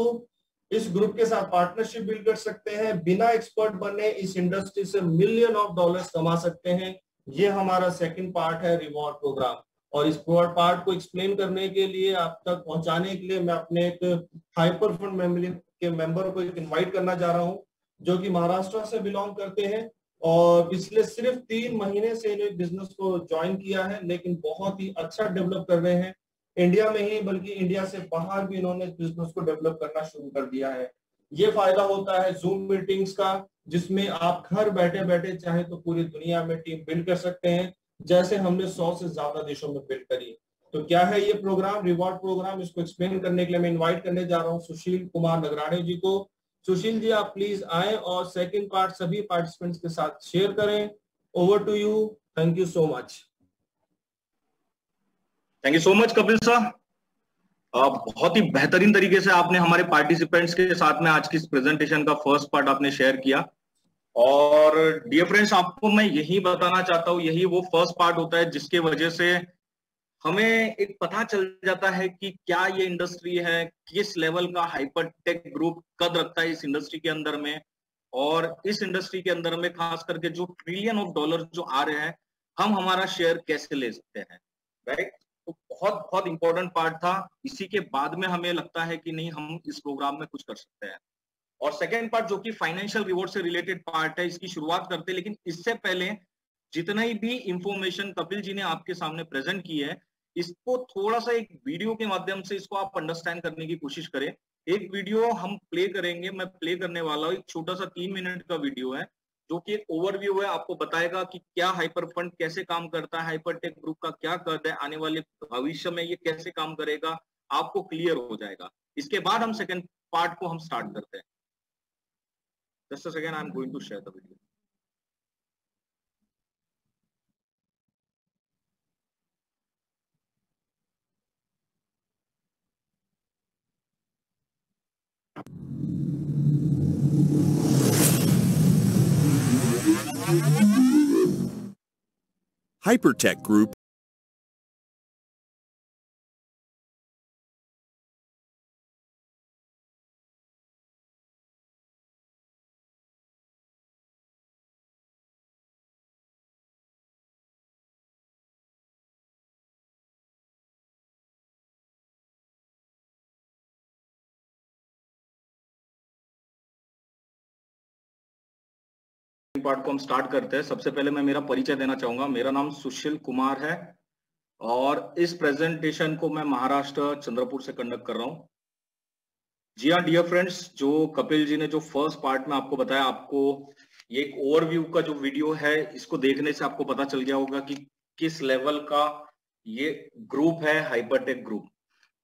इस ग्रुप के साथ पार्टनरशिप बिल्ड कर सकते हैं, बिना एक्सपर्ट बने इस इंडस्ट्री से मिलियन ऑफ डॉलर्स कमा सकते हैं, ये हमारा सेकंड पार्ट है, रिवॉर्ड प्रोग्राम। और इस पार्ट को एक्सप्लेन करने के लिए, आप तक पहुंचाने के लिए मैं अपने एक हाइपर फंड फैमिली के मेंबर को इनवाइट करना चाह रहा हूं, जो कि महाराष्ट्र से बिलोंग करते हैं और पिछले सिर्फ 3 महीने से इन्होंने बिजनेस को ज्वाइन किया है, लेकिन बहुत ही अच्छा डेवलप कर रहे हैं। इंडिया में ही बल्कि इंडिया से बाहर भी इन्होंने बिजनेस को डेवलप करना शुरू कर दिया है। ये फायदा होता है जूम मीटिंग्स का, जिसमें आप घर बैठे बैठे चाहे तो पूरी दुनिया में टीम बिल्ड कर सकते हैं, जैसे हमने 100 से ज्यादा देशों में बिल्ड करी। तो क्या है ये प्रोग्राम, रिवॉर्ड प्रोग्राम, इसको एक्सप्लेन करने के लिए मैं इन्वाइट करने जा रहा हूँ सुशील कुमार नगराणे जी को। सुशील जी आप प्लीज आए और सेकंड पार्ट सभी पार्टिसिपेंट्स के साथ शेयर करें। Over to you, thank you so much. Thank you so much Kapil sir. बहुत ही बेहतरीन तरीके से आपने हमारे पार्टिसिपेंट्स के साथ में आज की इस प्रेजेंटेशन का फर्स्ट पार्ट आपने शेयर किया। और डियर फ्रेंड्स, आपको मैं यही बताना चाहता हूँ, यही वो फर्स्ट पार्ट होता है जिसके वजह से हमें एक पता चल जाता है कि क्या ये इंडस्ट्री है, किस लेवल का हाइपरटेक ग्रुप कद रखता है इस इंडस्ट्री के अंदर में, और इस इंडस्ट्री के अंदर में खास करके जो ट्रिलियन ऑफ डॉलर जो आ रहे हैं, हम हमारा शेयर कैसे ले सकते हैं, राइट। तो बहुत बहुत इंपॉर्टेंट पार्ट था। इसी के बाद में हमें लगता है कि नहीं, हम इस प्रोग्राम में कुछ कर सकते हैं। और सेकेंड पार्ट जो कि फाइनेंशियल रिवॉर्ड से रिलेटेड पार्ट है, इसकी शुरुआत करते हैं। लेकिन इससे पहले जितना ही भी इंफॉर्मेशन कपिल जी ने आपके सामने प्रेजेंट की है, इसको थोड़ा सा एक वीडियो के माध्यम से इसको आप अंडरस्टैंड करने की कोशिश करें। एक वीडियो हम प्ले करेंगे, मैं प्ले करने वाला हूँ। एक छोटा सा 3 मिनट का वीडियो है जो कि एक ओवरव्यू है, आपको बताएगा कि क्या हाइपर फंड कैसे काम करता है, हाइपरटेक ग्रुप का क्या कद है, आने वाले भविष्य में ये कैसे काम करेगा, आपको क्लियर हो जाएगा। इसके बाद हम सेकंड पार्ट को हम स्टार्ट करते हैं। Just a second, I am going to share the video. Hypertech Group part को हम स्टार्ट करते हैं। सबसे पहले मैं मेरा परिचय देना चाहूंगा। मेरा नाम सुशील कुमार है और इस प्रेजेंटेशन को मैं महाराष्ट्र चंद्रपुर से कंडक्ट कर रहा हूं। जी हाँ डियर फ्रेंड्स, जो कपिल जी ने जो फर्स्ट पार्ट में आपको बताया, आपको ये एक ओवरव्यू का जो वीडियो है, इसको देखने से आपको पता चल गया होगा कि किस लेवल का ये ग्रुप है, हाइपरटेक ग्रुप,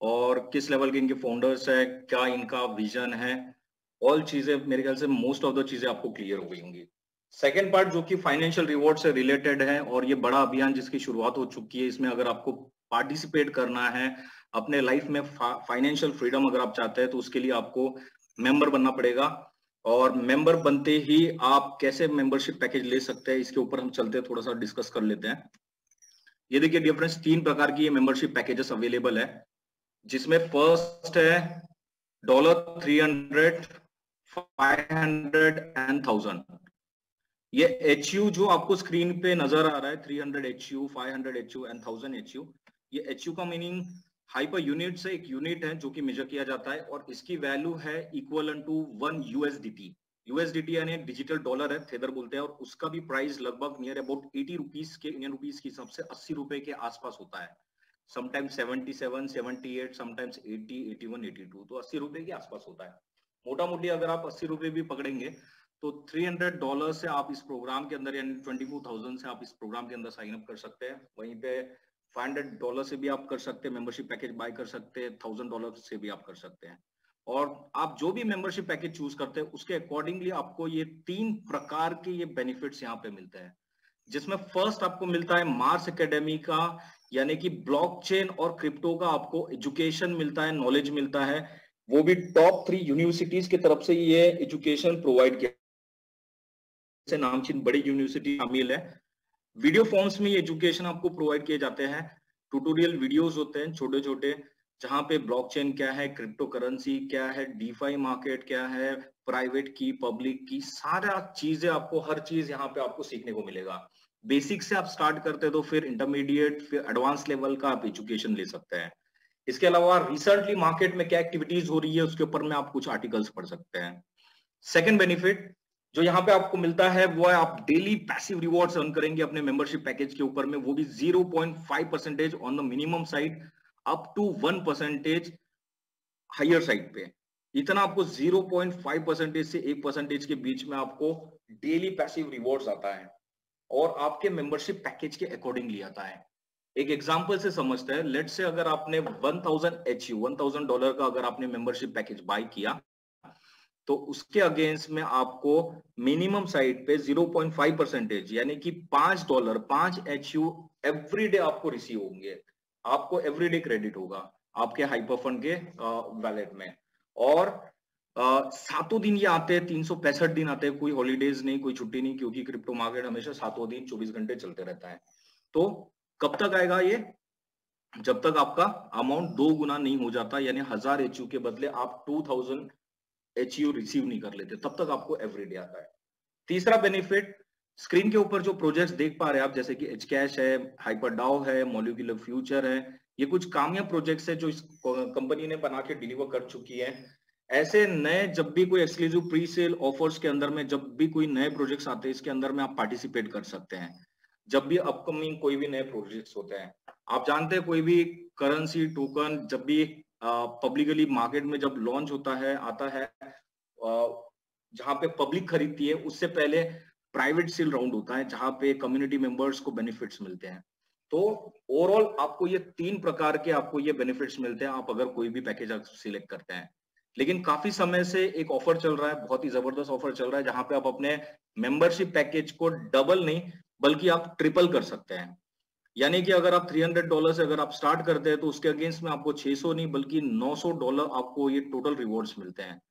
और किस लेवल के इनके फाउंडर्स है, क्या इनका विजन है। ऑल चीजें मेरे ख्याल से मोस्ट ऑफ द चीजें आपको क्लियर हो गई होंगी। सेकेंड पार्ट जो कि फाइनेंशियल रिवॉर्ड से रिलेटेड है, और ये बड़ा अभियान जिसकी शुरुआत हो चुकी है, इसमें अगर आपको पार्टिसिपेट करना है अपने लाइफ में, फाइनेंशियल फ्रीडम अगर आप चाहते हैं तो उसके लिए आपको मेंबर बनना पड़ेगा। और मेंबर बनते ही आप कैसे मेंबरशिप पैकेज ले सकते हैं इसके ऊपर हम चलते हैं, थोड़ा सा डिस्कस कर लेते हैं। ये देखिए डिफरेंस, 3 प्रकार की ये मेंबरशिप पैकेजेस अवेलेबल है, जिसमें फर्स्ट है $300, $500 and 1000। ये HU जो आपको स्क्रीन पे नजर आ रहा है, 300 HU, 500 HU एंड 1000 HU। ये HU का मीनिंग हाइपर यूनिट से एक यूनिट है जो कि मेजर किया जाता है, और इसकी वैल्यू है इक्वल टू 1 USDT। USDT यानी डिजिटल डॉलर है, थेदर बोलते हैं, और उसका भी प्राइस लगभग नियर अबाउट 80 रुपीज के, इंडियन रुपीज के हिसाब से 80 रुपए के आसपास होता है। समटाइम्स 77, 78, समटाइम्स 80, 81, 82, तो 80 रुपए के आसपास होता है। मोटा मोटी अगर आप 80 रुपए भी पकड़ेंगे तो $300 से आप इस प्रोग्राम के अंदर, यानी 24,000 से आप इस प्रोग्राम के अंदर साइन अप कर सकते हैं। वहीं पे $500 से भी आप कर सकते हैं, मेंबरशिप पैकेज बाय कर सकते हैं, $1000 से भी आप कर सकते हैं। और आप जो भी मेंबरशिप पैकेज चूज करते हैं उसके अकॉर्डिंगली आपको ये 3 प्रकार के ये बेनिफिट्स यहाँ पे मिलते हैं, जिसमें फर्स्ट आपको मिलता है मार्स एकेडमी का, यानी कि ब्लॉकचेन और क्रिप्टो का आपको एजुकेशन मिलता है, नॉलेज मिलता है, वो भी टॉप 3 यूनिवर्सिटीज की तरफ से ये एजुकेशन प्रोवाइड किया, से नामचीन बड़ी यूनिवर्सिटी शामिल है। वीडियो फॉर्म्स में ये एजुकेशन आपको प्रोवाइड किए जाते हैं, ट्यूटोरियल वीडियोस होते हैं छोटे छोटे, जहां पे ब्लॉकचेन क्या है, क्रिप्टो करेंसी क्या है, डीफाई मार्केट क्या है, प्राइवेट की, पब्लिक की, सारा चीजें आपको, हर चीज यहाँ पे आपको सीखने को मिलेगा। बेसिक से आप स्टार्ट करते हैं तो फिर इंटरमीडिएट, फिर एडवांस लेवल का आप एजुकेशन ले सकते हैं। इसके अलावा रिसेंटली मार्केट में क्या एक्टिविटीज हो रही है उसके ऊपर में आप कुछ आर्टिकल्स पढ़ सकते हैं। सेकेंड बेनिफिट जो यहाँ पे आपको मिलता है वो है आप डेली पैसिव रिवॉर्ड्स अर्न करेंगे अपने मेंबरशिप पैकेज के ऊपर में, वो भी 0.5% on the minimum side up to 1% higher side पे। इतना आपको 0.5% से 1% के बीच में आपको डेली पैसिव रिवॉर्ड्स आता है, और आपके मेंबरशिप पैकेज के अकॉर्डिंगली आता है। एक एग्जांपल से समझते हैं, लेट्स से अगर आपने 1000 HU, $1000 का अगर आपने मेंबरशिप पैकेज बाय किया, तो उसके अगेंस्ट में आपको मिनिमम साइड पे 0.5% यानी कि $5, 5 HU एवरी डे आपको रिसीव होंगे, आपको एवरीडे क्रेडिट होगा आपके हाइपर फंड के वैलेट में। और 7 दिन ये आते हैं, 365 दिन आते हैं, कोई हॉलीडेज नहीं, कोई छुट्टी नहीं, क्योंकि क्रिप्टो मार्केट हमेशा 7 दिन 24 घंटे चलते रहता है। तो कब तक आएगा ये? जब तक आपका अमाउंट 2 गुना नहीं हो जाता, यानी 1000 HU के बदले आप 2000 HU रिसीव नहीं कर लेते, तब तक आपको एवरीडे आता है। तीसरा बेनिफिट, स्क्रीन के ऊपर जो प्रोजेक्ट्स देख पा रहे हैं आप, जैसे कि एचकैश है, हाइपरडाओ है, मॉलिक्यूलर फ्यूचर है, ये कुछ कामयाब प्रोजेक्ट्स है जो इस कंपनी ने बना के डिलीवर कर चुकी है। ऐसे नए जब भी कोई एक्सक्लूसिव प्री सेल ऑफर्स के अंदर में जब भी कोई नए प्रोजेक्ट्स आते हैं, इसके अंदर में आप पार्टिसिपेट कर सकते हैं। जब भी अपकमिंग कोई भी नए प्रोजेक्ट्स होते हैं, आप जानते हैं कोई भी करेंसी टोकन जब भी पब्लिकली मार्केट में जब लॉन्च होता है, आता है, जहां पे पब्लिक खरीदती है, उससे पहले प्राइवेट सेल राउंड होता है जहां पे कम्युनिटी मेंबर्स को बेनिफिट्स मिलते हैं। तो ओवरऑल आपको ये 3 प्रकार के आपको ये बेनिफिट्स मिलते हैं आप अगर कोई भी पैकेज सिलेक्ट करते हैं। लेकिन काफी समय से एक ऑफर चल रहा है, बहुत ही जबरदस्त ऑफर चल रहा है, जहां पे आप अपने मेंबरशिप पैकेज को डबल नहीं बल्कि आप ट्रिपल कर सकते हैं। यानी कि अगर आप $300 से अगर आप स्टार्ट करते हैं तो उसके अगेंस्ट में आपको 600 नहीं बल्कि $900 आपको ये टोटल रिवॉर्ड्स मिलते हैं,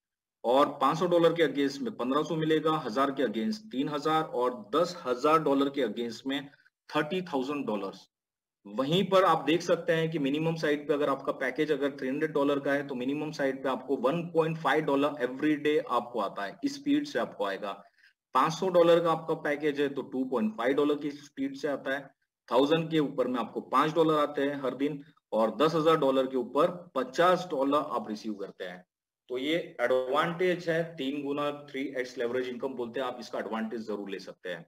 और $500 के अगेंस्ट में 1500 मिलेगा, 1000 के अगेंस्ट 3000, और $10,000 के अगेंस्ट में $30,000। वहीं पर आप देख सकते हैं कि मिनिमम साइड पे अगर आपका पैकेज अगर $300 का है तो मिनिमम साइड पे आपको $1.5 एवरी डे आपको आता है, इस स्पीड से आपको आएगा। $500 का आपका पैकेज है तो $2.5 की स्पीड से आता है, 1000 के ऊपर में आपको $5 आते हैं हर दिन, और $10,000 के ऊपर $50 आप रिसीव करते हैं। तो ये एडवांटेज है, 3 गुना 3x लेवरेज इनकम बोलते हैं, आप इसका एडवांटेज जरूर ले सकते हैं।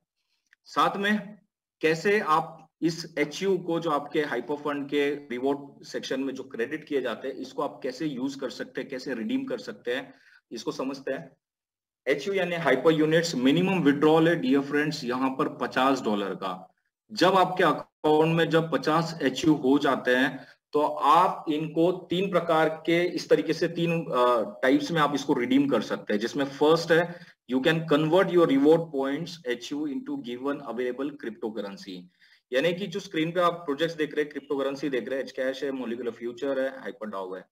साथ में कैसे आप इस HU को जो आपके हाइपर फंड के रिवॉर्ड सेक्शन में जो क्रेडिट किए जाते हैं, इसको आप कैसे यूज कर सकते हैं, कैसे रिडीम कर सकते हैं, इसको समझते हैं। HU यानी हाइपर यूनिट्स, मिनिमम विड्रॉल है डियर फ्रेंड्स यहाँ पर $50 का। जब आपके अकाउंट में जब 50 HU हो जाते हैं तो आप इनको तीन प्रकार के, इस तरीके से तीन टाइप्स में आप इसको रिडीम कर सकते हैं, जिसमें फर्स्ट है you can convert your reward points HU into given available crypto currency. यानी कि जो स्क्रीन पे आप प्रोजेक्ट्स देख रहे हैं, क्रिप्टो करेंसी देख रहे हैं, Hcash है, मॉलिक्यूलर फ्यूचर है, हाइपरडाओ है।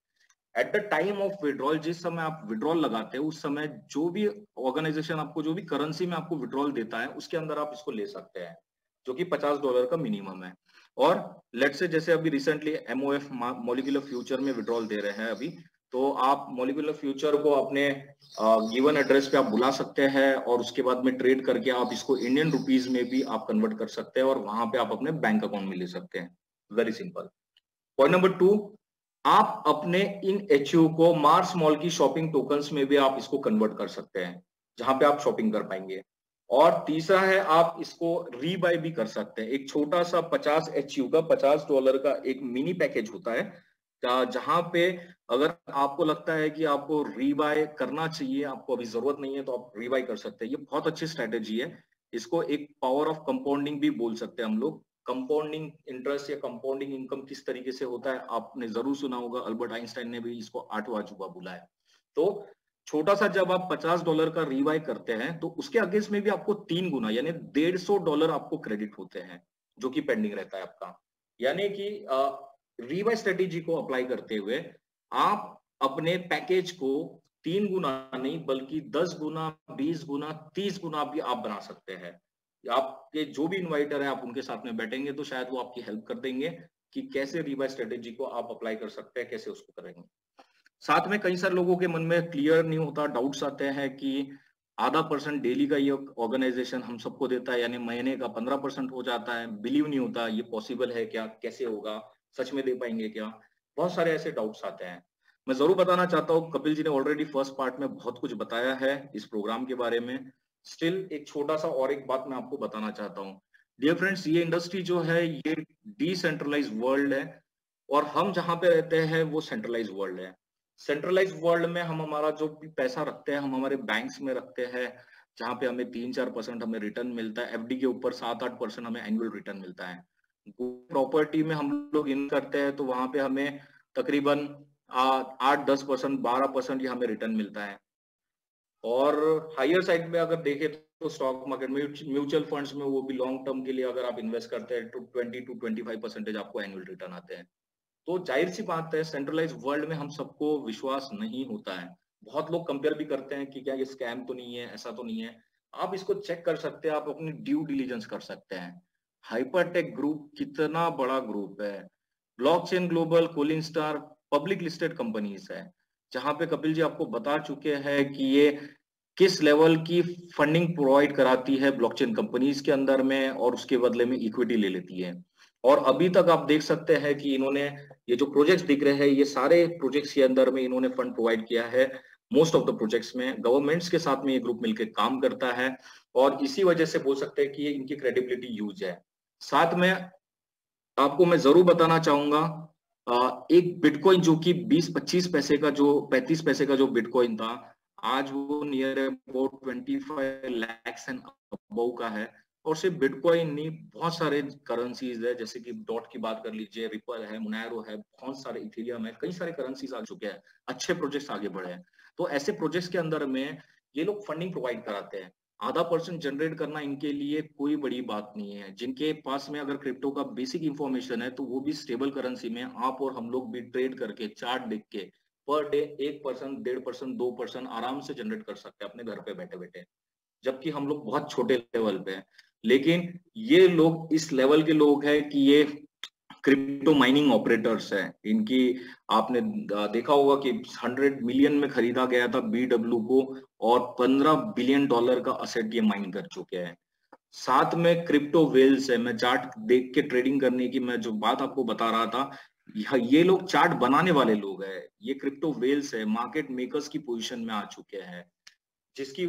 At the time of withdrawal, जिस समय आप विड्रॉल लगाते हैं, उस समय जो भी ऑर्गेनाइजेशन आपको जो भी करेंसी में आपको विड्रॉल देता है, उसके अंदर आप इसको ले सकते हैं, जो कि $50 का मिनिमम है। और लेट्स से जैसे अभी रिसेंटली MOF मॉलिक्यूलर फ्यूचर में विड्रॉल दे रहे हैं अभी, तो आप मॉलिक्यूलर फ्यूचर को अपने गिवन एड्रेस पे आप बुला सकते हैं और उसके बाद में ट्रेड करके आप इसको इंडियन रुपीज में भी आप कन्वर्ट कर सकते हैं और वहां पे आप अपने बैंक अकाउंट में ले सकते हैं। Very simple. पॉइंट नंबर 2, आप अपने इन HU को मार्स मॉल की शॉपिंग टोकन्स में भी आप इसको कन्वर्ट कर सकते हैं, जहां पे आप शॉपिंग कर पाएंगे। और तीसरा है, आप इसको रीबाय भी कर सकते हैं। एक छोटा सा 50 HU का $50 का एक मिनी पैकेज होता है, जहां पे अगर आपको लगता है कि आपको रीबाय करना चाहिए, आपको अभी जरूरत नहीं है, तो आप रीबाय कर सकते हैं। ये बहुत अच्छी स्ट्रेटेजी है। इसको एक पावर ऑफ कंपाउंडिंग भी बोल सकते हैं हम लोग। कंपाउंडिंग इंटरेस्ट या कंपाउंडिंग इनकम किस तरीके से होता है, आपने जरूर सुना होगा, अल्बर्ट आइंस्टाइन ने भी इसको 8वां अजूबा बोला है। तो छोटा सा जब आप $50 का रीबाय करते हैं, तो उसके अगेंस्ट में भी आपको 3 गुना यानी $150 आपको क्रेडिट होते हैं, जो कि पेंडिंग रहता है आपका। यानी कि रीबाय स्ट्रेटेजी को अप्लाई करते हुए आप अपने पैकेज को 3 गुना नहीं बल्कि 10 गुना, 20 गुना, 30 गुना भी आप बना सकते हैं। आपके जो भी इन्वाइटर है, आप उनके साथ में बैठेंगे तो शायद वो आपकी हेल्प कर देंगे कि कैसे रीबाय स्ट्रेटेजी को आप अप्लाई कर सकते हैं, कैसे उसको करेंगे। साथ में कई सारे लोगों के मन में क्लियर नहीं होता, डाउट्स आते हैं कि ½ डेली का ये ऑर्गेनाइजेशन हम सबको देता है, यानी महीने का 15% हो जाता है। बिलीव नहीं होता, ये पॉसिबल है क्या, कैसे होगा, सच में दे पाएंगे क्या? बहुत सारे ऐसे डाउट्स आते हैं। मैं जरूर बताना चाहता हूँ, कपिल जी ने ऑलरेडी फर्स्ट पार्ट में बहुत कुछ बताया है इस प्रोग्राम के बारे में। स्टिल एक छोटा सा और एक बात मैं आपको बताना चाहता हूँ। डियर फ्रेंड्स, ये इंडस्ट्री जो है ये डिसेंट्रलाइज वर्ल्ड है और हम जहां पे रहते हैं वो सेंट्रलाइज वर्ल्ड है। सेंट्रलाइज वर्ल्ड में हम हमारा जो भी पैसा रखते हैं, हम हमारे बैंक्स में रखते हैं, जहां पे हमें 3-4% हमें रिटर्न मिलता है। FD के ऊपर 7-8% हमें एनुअल रिटर्न मिलता है। प्रॉपर्टी में हम लोग इन करते हैं तो वहां पे हमें तकरीबन 8-10%, 12% ये हमें रिटर्न मिलता है। और हायर साइड में अगर देखें तो स्टॉक मार्केट में, म्यूचुअल फंड्स में, वो भी लॉन्ग टर्म के लिए अगर आप इन्वेस्ट करते हैं तो 20-25% आपको एनुअल रिटर्न आते हैं। तो जाहिर सी बात है, सेंट्रलाइज वर्ल्ड में हम सबको विश्वास नहीं होता है। बहुत लोग कंपेयर भी करते हैं कि क्या ये स्कैम तो नहीं है, ऐसा तो नहीं है। आप इसको चेक कर सकते हैं, आप अपनी ड्यू डिलीजेंस कर सकते हैं। हाइपरटेक ग्रुप कितना बड़ा ग्रुप है। ब्लॉकचेन ग्लोबल, कोलिनस्टार पब्लिक लिस्टेड कंपनीज है, जहां पे कपिल जी आपको बता चुके हैं कि ये किस लेवल की फंडिंग प्रोवाइड कराती है ब्लॉकचेन कंपनीज के अंदर में, और उसके बदले में इक्विटी ले लेती है। और अभी तक आप देख सकते हैं कि इन्होंने ये जो प्रोजेक्ट्स दिख रहे हैं, ये सारे प्रोजेक्ट्स के अंदर में इन्होंने फंड प्रोवाइड किया है। मोस्ट ऑफ द प्रोजेक्ट्स में गवर्नमेंट्स के साथ में ये ग्रुप मिलकर काम करता है और इसी वजह से बोल सकते हैं कि ये इनकी क्रेडिबिलिटी यूज है। साथ में आपको मैं जरूर बताना चाहूंगा, एक बिटकॉइन जो कि 20-25 पैसे का, जो 35 पैसे का जो बिटकॉइन था, आज वो near about 25 lakhs and above का है। और सिर्फ बिटकॉइन नहीं, बहुत सारे करेंसीज है, जैसे कि डॉट की बात कर लीजिए, रिपल है, मोनेरो है, बहुत सारे इथेरियम है, कई सारे करेंसीज आ चुके हैं, अच्छे प्रोजेक्ट्स आगे बढ़े हैं। तो ऐसे प्रोजेक्ट्स के अंदर में ये लोग फंडिंग प्रोवाइड कराते हैं। ½ % जनरेट करना इनके लिए कोई बड़ी बात नहीं है। जिनके पास में अगर क्रिप्टो का बेसिक इंफॉर्मेशन है, तो वो भी स्टेबल करेंसी में आप और हम लोग भी ट्रेड करके, चार्ट देख के पर डे 1%, 1.5%, 2% आराम से जनरेट कर सकते हैं अपने घर पे बैठे बैठे। जबकि हम लोग बहुत छोटे लेवल पे हैं, लेकिन ये लोग इस लेवल के लोग हैं कि ये क्रिप्टो माइनिंग ऑपरेटर्स है। इनकी आपने देखा होगा कि 100 मिलियन में खरीदा गया था BW को और $15 बिलियन का असेट ये माइन कर चुके हैं। साथ में क्रिप्टो वेल्स है। मैं चार्ट देख के ट्रेडिंग करने की मैं जो बात आपको बता रहा था, ये लोग चार्ट बनाने वाले लोग हैं। ये क्रिप्टो वेल्स है, मार्केट मेकर्स की पोजीशन में आ चुके हैं, जिसकी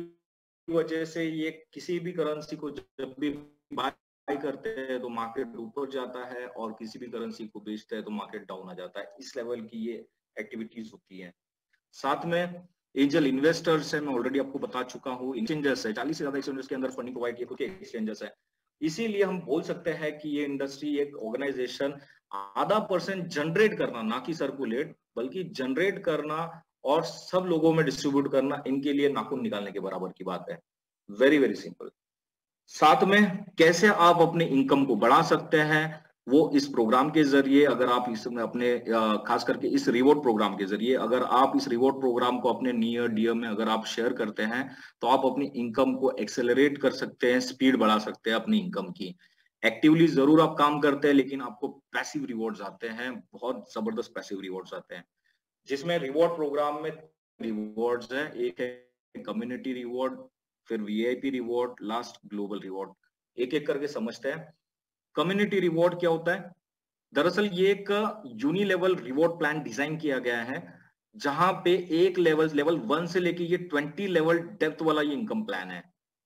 वजह से ये किसी भी करेंसी को जब भी बाय करते हैं तो मार्केट ऊपर जाता है और किसी भी करेंसी को बेचते हैं तो मार्केट डाउन आ जाता है। इस लेवल की ये एक्टिविटीज होती है। साथ में एंजल इन्वेस्टर्स है, मैं ऑलरेडी आपको बता चुका हूँ। एक्सचेंजर्स है, 40 से ज्यादा एक्सचेंजर्स के अंदर फंडिंग प्रोवाइड किए, क्योंकि एक्सचेंजर्स है। इसीलिए हम बोल सकते हैं कि ये इंडस्ट्री, एक ऑर्गेनाइजेशन 0.5% जनरेट करना, ना कि सर्कुलेट, बल्कि जनरेट करना और सब लोगों में डिस्ट्रीब्यूट करना, इनके लिए नाखून निकालने के बराबर की बात है। Very very simple. साथ में कैसे आप अपने इनकम को बढ़ा सकते हैं, वो इस प्रोग्राम के जरिए, अगर आप इसमें अपने खास करके इस रिवॉर्ड प्रोग्राम के जरिए, अगर आप इस रिवॉर्ड प्रोग्राम को अपने नियर डियर में अगर आप शेयर करते हैं, तो आप अपनी इनकम को एक्सेलरेट कर सकते हैं, स्पीड बढ़ा सकते हैं अपनी इनकम की। एक्टिवली जरूर आप काम करते हैं, लेकिन आपको पैसिव रिवॉर्ड्स आते हैं, बहुत जबरदस्त पैसिव रिवॉर्ड्स आते हैं, जिसमें रिवॉर्ड प्रोग्राम में रिवॉर्ड्स है। एक है कम्युनिटी रिवॉर्ड, फिर VIP reward, last global reward. एक एक करके समझते हैं। कम्युनिटी रिवॉर्ड क्या होता है? दरअसल ये एक यूनिलेवल रिवॉर्ड प्लान डिजाइन किया गया है, जहां पे एक लेवल 1 से लेके ये 20 लेवल डेप्थ वाला ये इनकम प्लान है,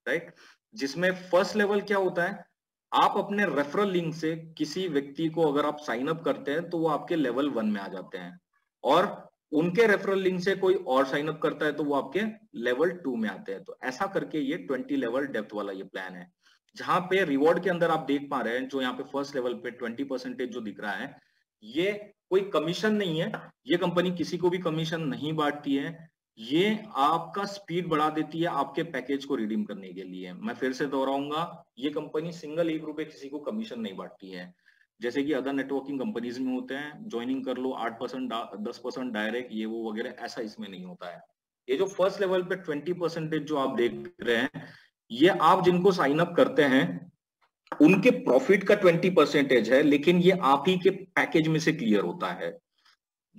राइट। जिसमें फर्स्ट लेवल क्या होता है, आप अपने रेफरल लिंक से किसी व्यक्ति को अगर आप साइन अप करते हैं, तो वो आपके लेवल 1 में आ जाते हैं, और उनके रेफरल लिंक से कोई और साइन अप करता है तो वो आपके लेवल 2 में आते हैं। तो ऐसा करके ये 20 लेवल डेप्थ वाला ये प्लान है, जहां पे रिवॉर्ड के अंदर आप देख पा रहे हैं, जो यहाँ पे फर्स्ट लेवल पे 20% जो दिख रहा है, ये कोई कमीशन नहीं है, ये कंपनी किसी को भी कमीशन नहीं बांटती है, ये आपका स्पीड बढ़ा देती है आपके पैकेज को रिडीम करने के लिए। मैं फिर से दोहराऊंगा, ये कंपनी सिंगल 1 रुपए किसी को कमीशन नहीं बांटती है, जैसे कि अदर नेटवर्किंग कंपनीज में होते हैं, ज्वाइनिंग कर लो 8% 10% डायरेक्ट, ये वो वगैरह, ऐसा इसमें नहीं होता है। ये जो फर्स्ट लेवल पे 20% जो आप देख रहे हैं, ये आप जिनको साइन अप करते हैं उनके प्रॉफिट का 20% है, लेकिन ये आप ही के पैकेज में से क्लियर होता है।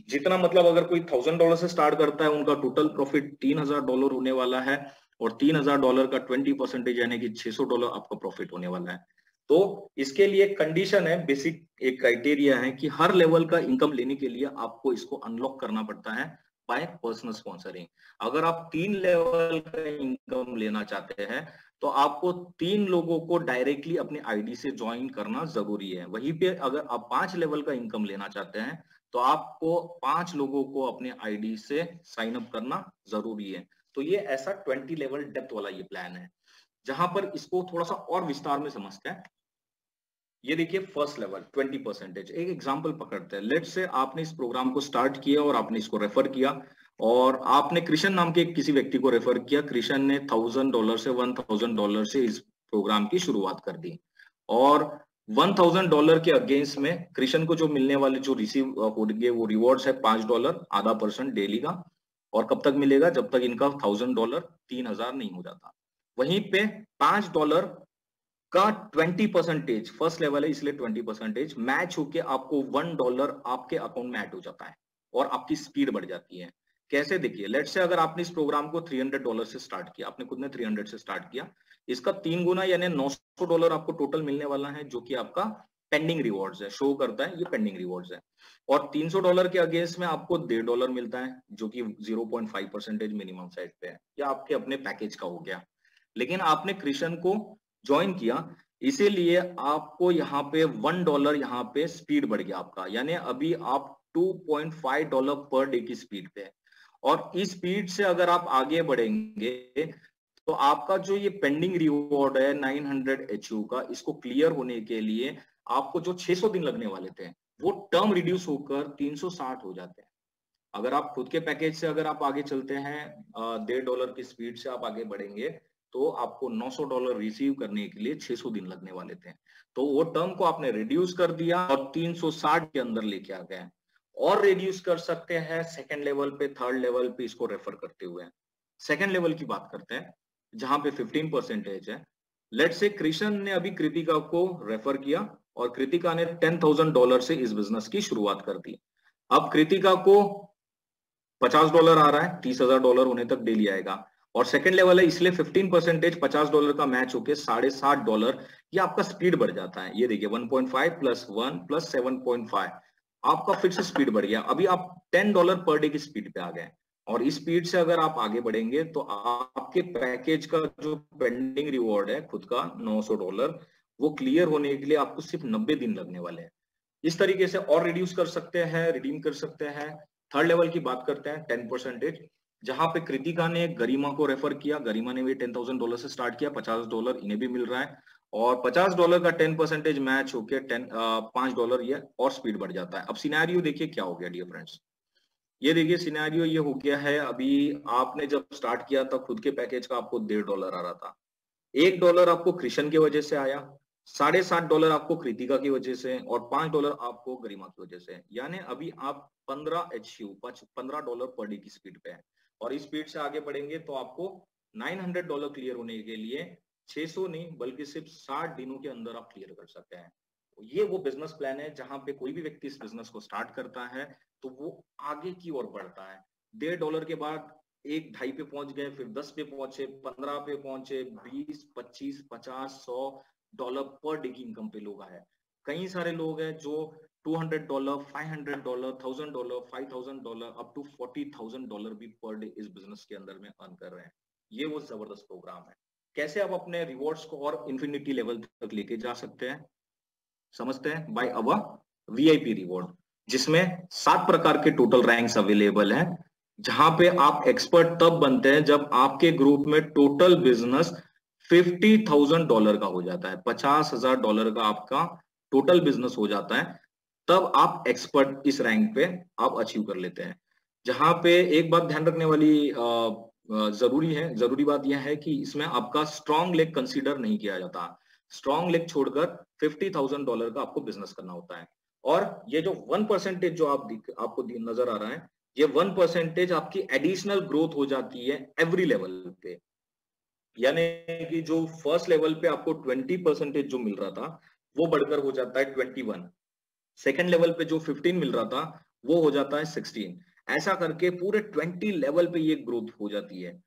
जितना मतलब अगर कोई $1000 से स्टार्ट करता है, उनका टोटल प्रॉफिट $3000 होने वाला है, और $3000 का 20% यानी कि $600 आपका प्रॉफिट होने वाला है। तो इसके लिए कंडीशन है, बेसिक एक क्राइटेरिया है कि हर लेवल का इनकम लेने के लिए आपको इसको अनलॉक करना पड़ता है बाय पर्सनल स्पॉन्सरिंग। अगर आप 3 लेवल का इनकम लेना चाहते हैं, तो आपको 3 लोगों को डायरेक्टली अपने आईडी से ज्वाइन करना जरूरी है। वहीं पे अगर आप 5 लेवल का इनकम लेना चाहते हैं, तो आपको 5 लोगों को अपने आईडी से साइन अप करना जरूरी है। तो ये ऐसा 20 लेवल डेप्थ वाला ये प्लान है, जहां पर इसको थोड़ा सा और विस्तार में समझते हैं। ये देखिए फर्स्ट लेवल 20%। एक एग्जांपल पकड़ते हैं। लेट्स से आपने इस प्रोग्राम को स्टार्ट किया और आपने इसको रेफर किया, और आपने कृष्ण नाम के किसी व्यक्ति को रेफर किया। कृष्ण ने $1000 से $1000 से इस प्रोग्राम की शुरुआत कर दी, और $1000 के अगेंस्ट में कृष्ण को जो मिलने वाले जो रिसीव होंगे वो रिवॉर्ड्स है $5, आधा % डेली का। और कब तक मिलेगा? जब तक इनका $1000 3000 नहीं हो जाता। वहीं पे $5 का 20%, फर्स्ट लेवल है इसलिए 20% मैच होके आपको $1 आपके अकाउंट में ऐड हो जाता है, और आपकी स्पीड बढ़ जाती है। कैसे? देखिए, लेट्स से अगर आपने इस प्रोग्राम को $300 से स्टार्ट किया, आपने खुद ने 300 से स्टार्ट किया, इसका 3 गुना यानी $900 आपको टोटल मिलने वाला है, जो कि आपका पेंडिंग रिवॉर्ड्स है, शो करता है ये पेंडिंग रिवॉर्ड्स है। और $300 के अगेंस्ट में आपको $1.5 मिलता है, जो कि 0.5% मिनिमम साइड पे है, या आपके अपने पैकेज का हो गया। लेकिन आपने कृष्ण को ज्वाइन किया, इसीलिए आपको यहाँ पे $1 यहाँ पे स्पीड बढ़ गया आपका, यानी अभी आप $2.5 पर डे की स्पीड पे है। और इस स्पीड से अगर आप आगे बढ़ेंगे, तो आपका जो ये पेंडिंग रिवॉर्ड है 900 HU का, इसको क्लियर होने के लिए आपको जो 600 दिन लगने वाले थे, वो टर्म रिड्यूस होकर 360 हो जाते हैं। अगर आप खुद के पैकेज से अगर आप आगे चलते हैं, $1.5 की स्पीड से आप आगे बढ़ेंगे, तो आपको $900 रिसीव करने के लिए 600 दिन लगने वाले थे। तो वो टर्म को आपने रिड्यूस कर दिया और 360 के अंदर लेके आ गए। और रिड्यूस कर सकते हैं सेकंड लेवल पे, थर्ड लेवल पे इसको रेफर करते हुए। सेकंड लेवल की बात करते हैं, जहां पे 15% है। लेट से कृष्ण ने अभी कृतिका को रेफर किया, और कृतिका ने $10,000 से इस बिजनेस की शुरुआत कर दी। अब कृतिका को $50 आ रहा है, $30,000 होने तक डेली आएगा। और सेकंड लेवल है, इसलिए 15% $50 का मैच होके $60 ये आपका स्पीड बढ़ जाता है। ये देखिए 1.5 + 1 + 7.5 आपका फिर से स्पीड बढ़ गया। अभी आप $10 पर डे की स्पीड पे आ गए, और इस स्पीड से अगर आप आगे बढ़ेंगे, तो आपके पैकेज का जो पेंडिंग रिवॉर्ड है खुद का $900, वो क्लियर होने के लिए आपको सिर्फ 90 दिन लगने वाले हैं। इस तरीके से और रिड्यूस कर सकते हैं, रिडीम कर सकते हैं। थर्ड लेवल की बात करते हैं, 10%, जहां पे कृतिका ने गरिमा को रेफर किया। गरिमा ने भी $10,000 से स्टार्ट किया, $50 इन्हें भी मिल रहा है। और $50 का 10% मैच होके $5 ये और स्पीड बढ़ जाता है। अब सिनेरियो देखिए क्या हो गया डियर फ्रेंड्स, ये देखिए सिनेरियो ये हो गया है, अभी आपने जब स्टार्ट किया था खुद के पैकेज का आपको $1.5 आ रहा था, $1 आपको कृष्ण की वजह से आया, $7.5 आपको कृतिका की वजह से और $5 आपको गरिमा की वजह से, यानी अभी आप 15 HU $15 पर डे की स्पीड पे है और इस स्पीड से आगे बढ़ेंगे तो आपको $900 क्लियर होने के लिए 600 नहीं बल्कि सिर्फ 60 दिनों के अंदर आप क्लियर कर सकते हैं। ये वो बिजनेस प्लान है जहां पे कोई भी व्यक्ति इस बिजनेस को स्टार्ट करता है तो वो आगे की ओर बढ़ता है। $1.5 के बाद 1 2.5 पे पहुंच गए, फिर 10 पे पहुंचे, 15 पे पहुंचे, 20 25 50 $100 पर डे की इनकम पे लोग आए। कई सारे लोग हैं जो $200 $500 $1000 $5000 अप टू $40,000 भी पर डे इस बिजनेस के अंदर में अर्न कर रहे हैं। ये वो जबरदस्त प्रोग्राम है। कैसे आप अपने रिवॉर्ड्स को और इंफिनिटी लेवल तक लेके जा सकते हैं समझते हैं, बाय अवर VIP रिवॉर्ड, जिसमें 7 प्रकार के टोटल रैंक्स अवेलेबल हैं, जहां पे आप एक्सपर्ट तब बनते हैं जब आपके ग्रुप में टोटल बिजनेस $50,000 का हो जाता है, $50,000 का आपका टोटल बिजनेस हो जाता है, तब आप एक्सपर्ट इस रैंक पे आप अचीव कर लेते हैं। जहां पे एक बात ध्यान रखने वाली जरूरी बात यह है कि इसमें आपका स्ट्रॉन्ग लेग कंसीडर नहीं किया जाता। स्ट्रॉन्ग लेग छोड़कर $50,000 का आपको बिजनेस करना होता है। और ये जो 1% जो आपको नजर आ रहा है, ये 1% आपकी एडिशनल ग्रोथ हो जाती है एवरी लेवल पे, यानी कि जो फर्स्ट लेवल पे आपको 20% जो मिल रहा था वो बढ़कर हो जाता है 21, सेकेंड लेवल पे जो 15 मिल रहा था वो हो जाता है 16, ऐसा करके पूरे 20 लेवल पे ये ग्रोथ हो जाती है।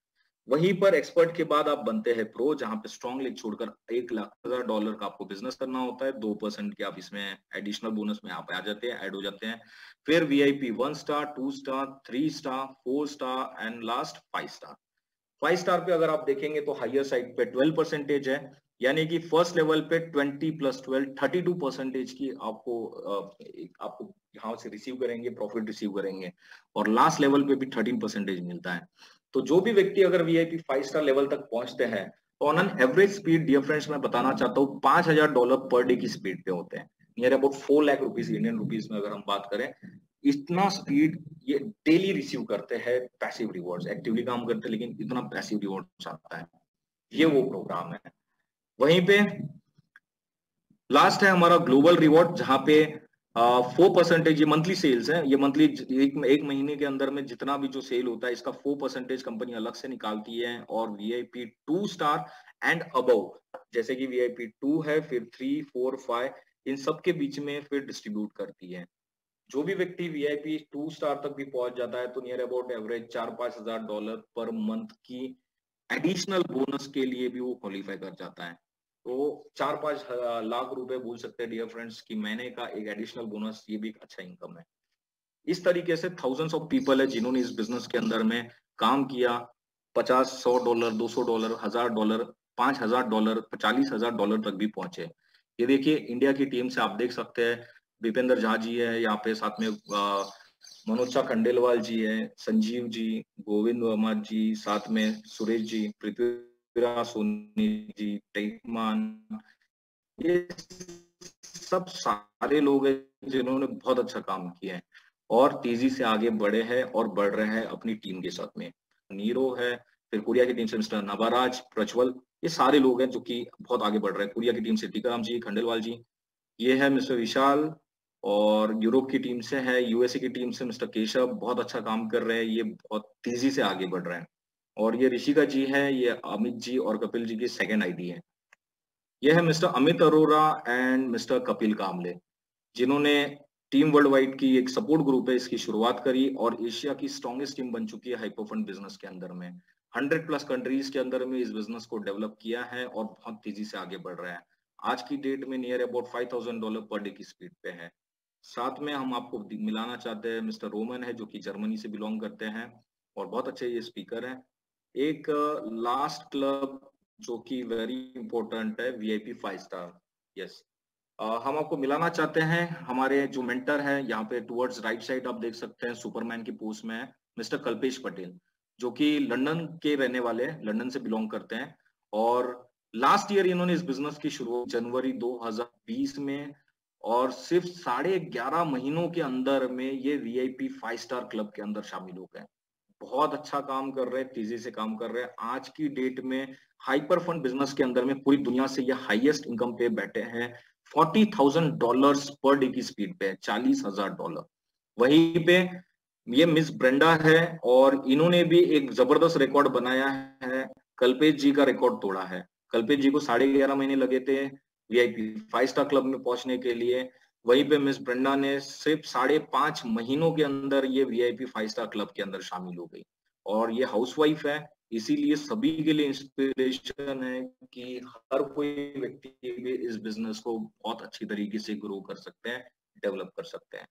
वहीं पर एक्सपर्ट के बाद आप बनते हैं प्रो, जहां पे स्ट्रॉन्ग लेग छोड़कर $1,00,000 का आपको बिजनेस करना होता है, 2% के आप इसमें एडिशनल बोनस में आप आ जाते हैं, ऐड हो जाते हैं। फिर VIP 1 star 2 star 3 star 4 star and last 5 star. 5 star पे अगर आप देखेंगे तो हायर साइड पे 12% है, यानी कि फर्स्ट लेवल पे 20 + 12 32% की आपको यहाँ से रिसीव करेंगे, प्रॉफिट रिसीव करेंगे, और लास्ट लेवल पे भी 13% मिलता है। तो जो भी व्यक्ति अगर VIP 5 स्टार लेवल तक पहुंचते हैं तो on an average speed dear friends मैं बताना चाहता हूँ $5,000 पर डे की स्पीड पे होते हैं, near about 4 lakh rupees Indian rupees में अगर हम बात करें, इतना स्पीड ये डेली रिसीव करते हैं पैसिव रिवॉर्ड्स, एक्टिवली काम करते हैं लेकिन इतना पैसिव रिवॉर्ड्स आता है। ये वो प्रोग्राम है। वहीं पे लास्ट है हमारा ग्लोबल रिवॉर्ड, जहां पे 4% ये मंथली सेल्स है, ये मंथली एक महीने के अंदर में जितना भी जो सेल होता है इसका 4% कंपनी अलग से निकालती है, और VIP 2 स्टार एंड अबव, जैसे कि VIP 2 है, फिर 3 4 5 इन सब के बीच में फिर डिस्ट्रीब्यूट करती है। जो भी व्यक्ति VIP 2 स्टार तक भी पहुंच जाता है तो नियर अबाउट एवरेज $4-5 हजार पर मंथ की एडिशनल बोनस के लिए भी वो क्वालिफाई कर जाता है। तो 4-5 लाख रुपए बोल सकते हैं डियर फ्रेंड्स की महीने का एक एडिशनल बोनस, ये भी एक अच्छा इनकम है। इस तरीके से थाउजेंड्स ऑफ पीपल है जिन्होंने इस बिजनेस के अंदर में काम किया, $50-100 $200 $1,000 $5,000 $40,000 तक भी पहुंचे। ये देखिए इंडिया की टीम से आप देख सकते हैं दीपेंद्र झा जी है यहाँ पे, साथ में मनोज खंडेलवाल जी है, संजीव जी, गोविंद वर्मा जी, साथ में सुरेश जी, पृथ्वीराज सोनी जी, टेकमान, ये सब सारे लोग हैं जिन्होंने बहुत अच्छा काम किया है और तेजी से आगे बढ़े हैं और बढ़ रहे हैं अपनी टीम के साथ में। नीरो है, फिर कोरिया की टीम से मिस्टर नवाराज, प्रज्वल, ये सारे लोग हैं जो कि बहुत आगे बढ़ रहे हैं। कोरिया की टीम से टीकाराम जी, खंडेलवाल जी, ये है मिस्टर विशाल, और यूरोप की टीम से है, USA की टीम से मिस्टर केशव, बहुत अच्छा काम कर रहे हैं, ये बहुत तेजी से आगे बढ़ रहे हैं। और ये ऋषिका जी है, ये अमित जी और कपिल जी की सेकेंड ID है। यह है mister Amit Arora and mister Kapil Kamle, जिन्होंने टीम वर्ल्ड वाइड की एक सपोर्ट ग्रुप है इसकी शुरुआत करी और एशिया की स्ट्रॉन्गेस्ट टीम बन चुकी है हाइपरफंड बिजनेस के अंदर में। 100+ कंट्रीज के अंदर में इस बिजनेस को डेवलप किया है और बहुत तेजी से आगे बढ़ रहा है। आज की डेट में नियर अबाउट $5,000 पर डे की स्पीड पे है। साथ में हम आपको मिलाना चाहते हैं मिस्टर रोमन है जो कि जर्मनी से बिलोंग करते हैं और बहुत अच्छे ये स्पीकर हैं। एक लास्ट क्लब जो कि वेरी इंपॉर्टेंट है, VIP 5 स्टार। यस, हम आपको मिलाना चाहते हैं हमारे जो मेंटर है, यहाँ पे टुवर्ड्स राइट साइड आप देख सकते हैं सुपरमैन की पोस्ट में है मिस्टर कल्पेश पटेल, जो कि लंदन के रहने वाले हैं, लंदन से बिलोंग करते हैं और लास्ट ईयर इन्होंने इस बिजनेस की शुरुआत जनवरी 2020 में, और सिर्फ 11.5 महीनों के अंदर में ये VIP 5 स्टार क्लब के अंदर शामिल हो गए। बहुत अच्छा काम कर रहे हैं, तेजी से काम कर रहे हैं। आज की डेट में हाइपर फंड बिजनेस के अंदर में पूरी दुनिया से ये हाईएस्ट इनकम पे बैठे हैं। $40,000 पर डे की स्पीड पे है, $40,000। वहीं पे ये मिस ब्रेंडा है, और इन्होंने भी एक जबरदस्त रिकॉर्ड बनाया है, कल्पेश जी का रिकॉर्ड तोड़ा है। कल्पेश जी को 11.5 महीने लगे थे VIP 5 स्टार क्लब में पहुंचने के लिए। वहीं पे मिस ब्रेंडा ने सिर्फ 5.5 महीनों के अंदर ये VIP 5 स्टार क्लब के अंदर शामिल हो गई। और ये हाउसवाइफ है, इसीलिए सभी के लिए इंस्पिरेशन है कि हर कोई व्यक्ति भी इस बिजनेस को बहुत अच्छी तरीके से ग्रो कर सकते हैं, डेवलप कर सकते हैं।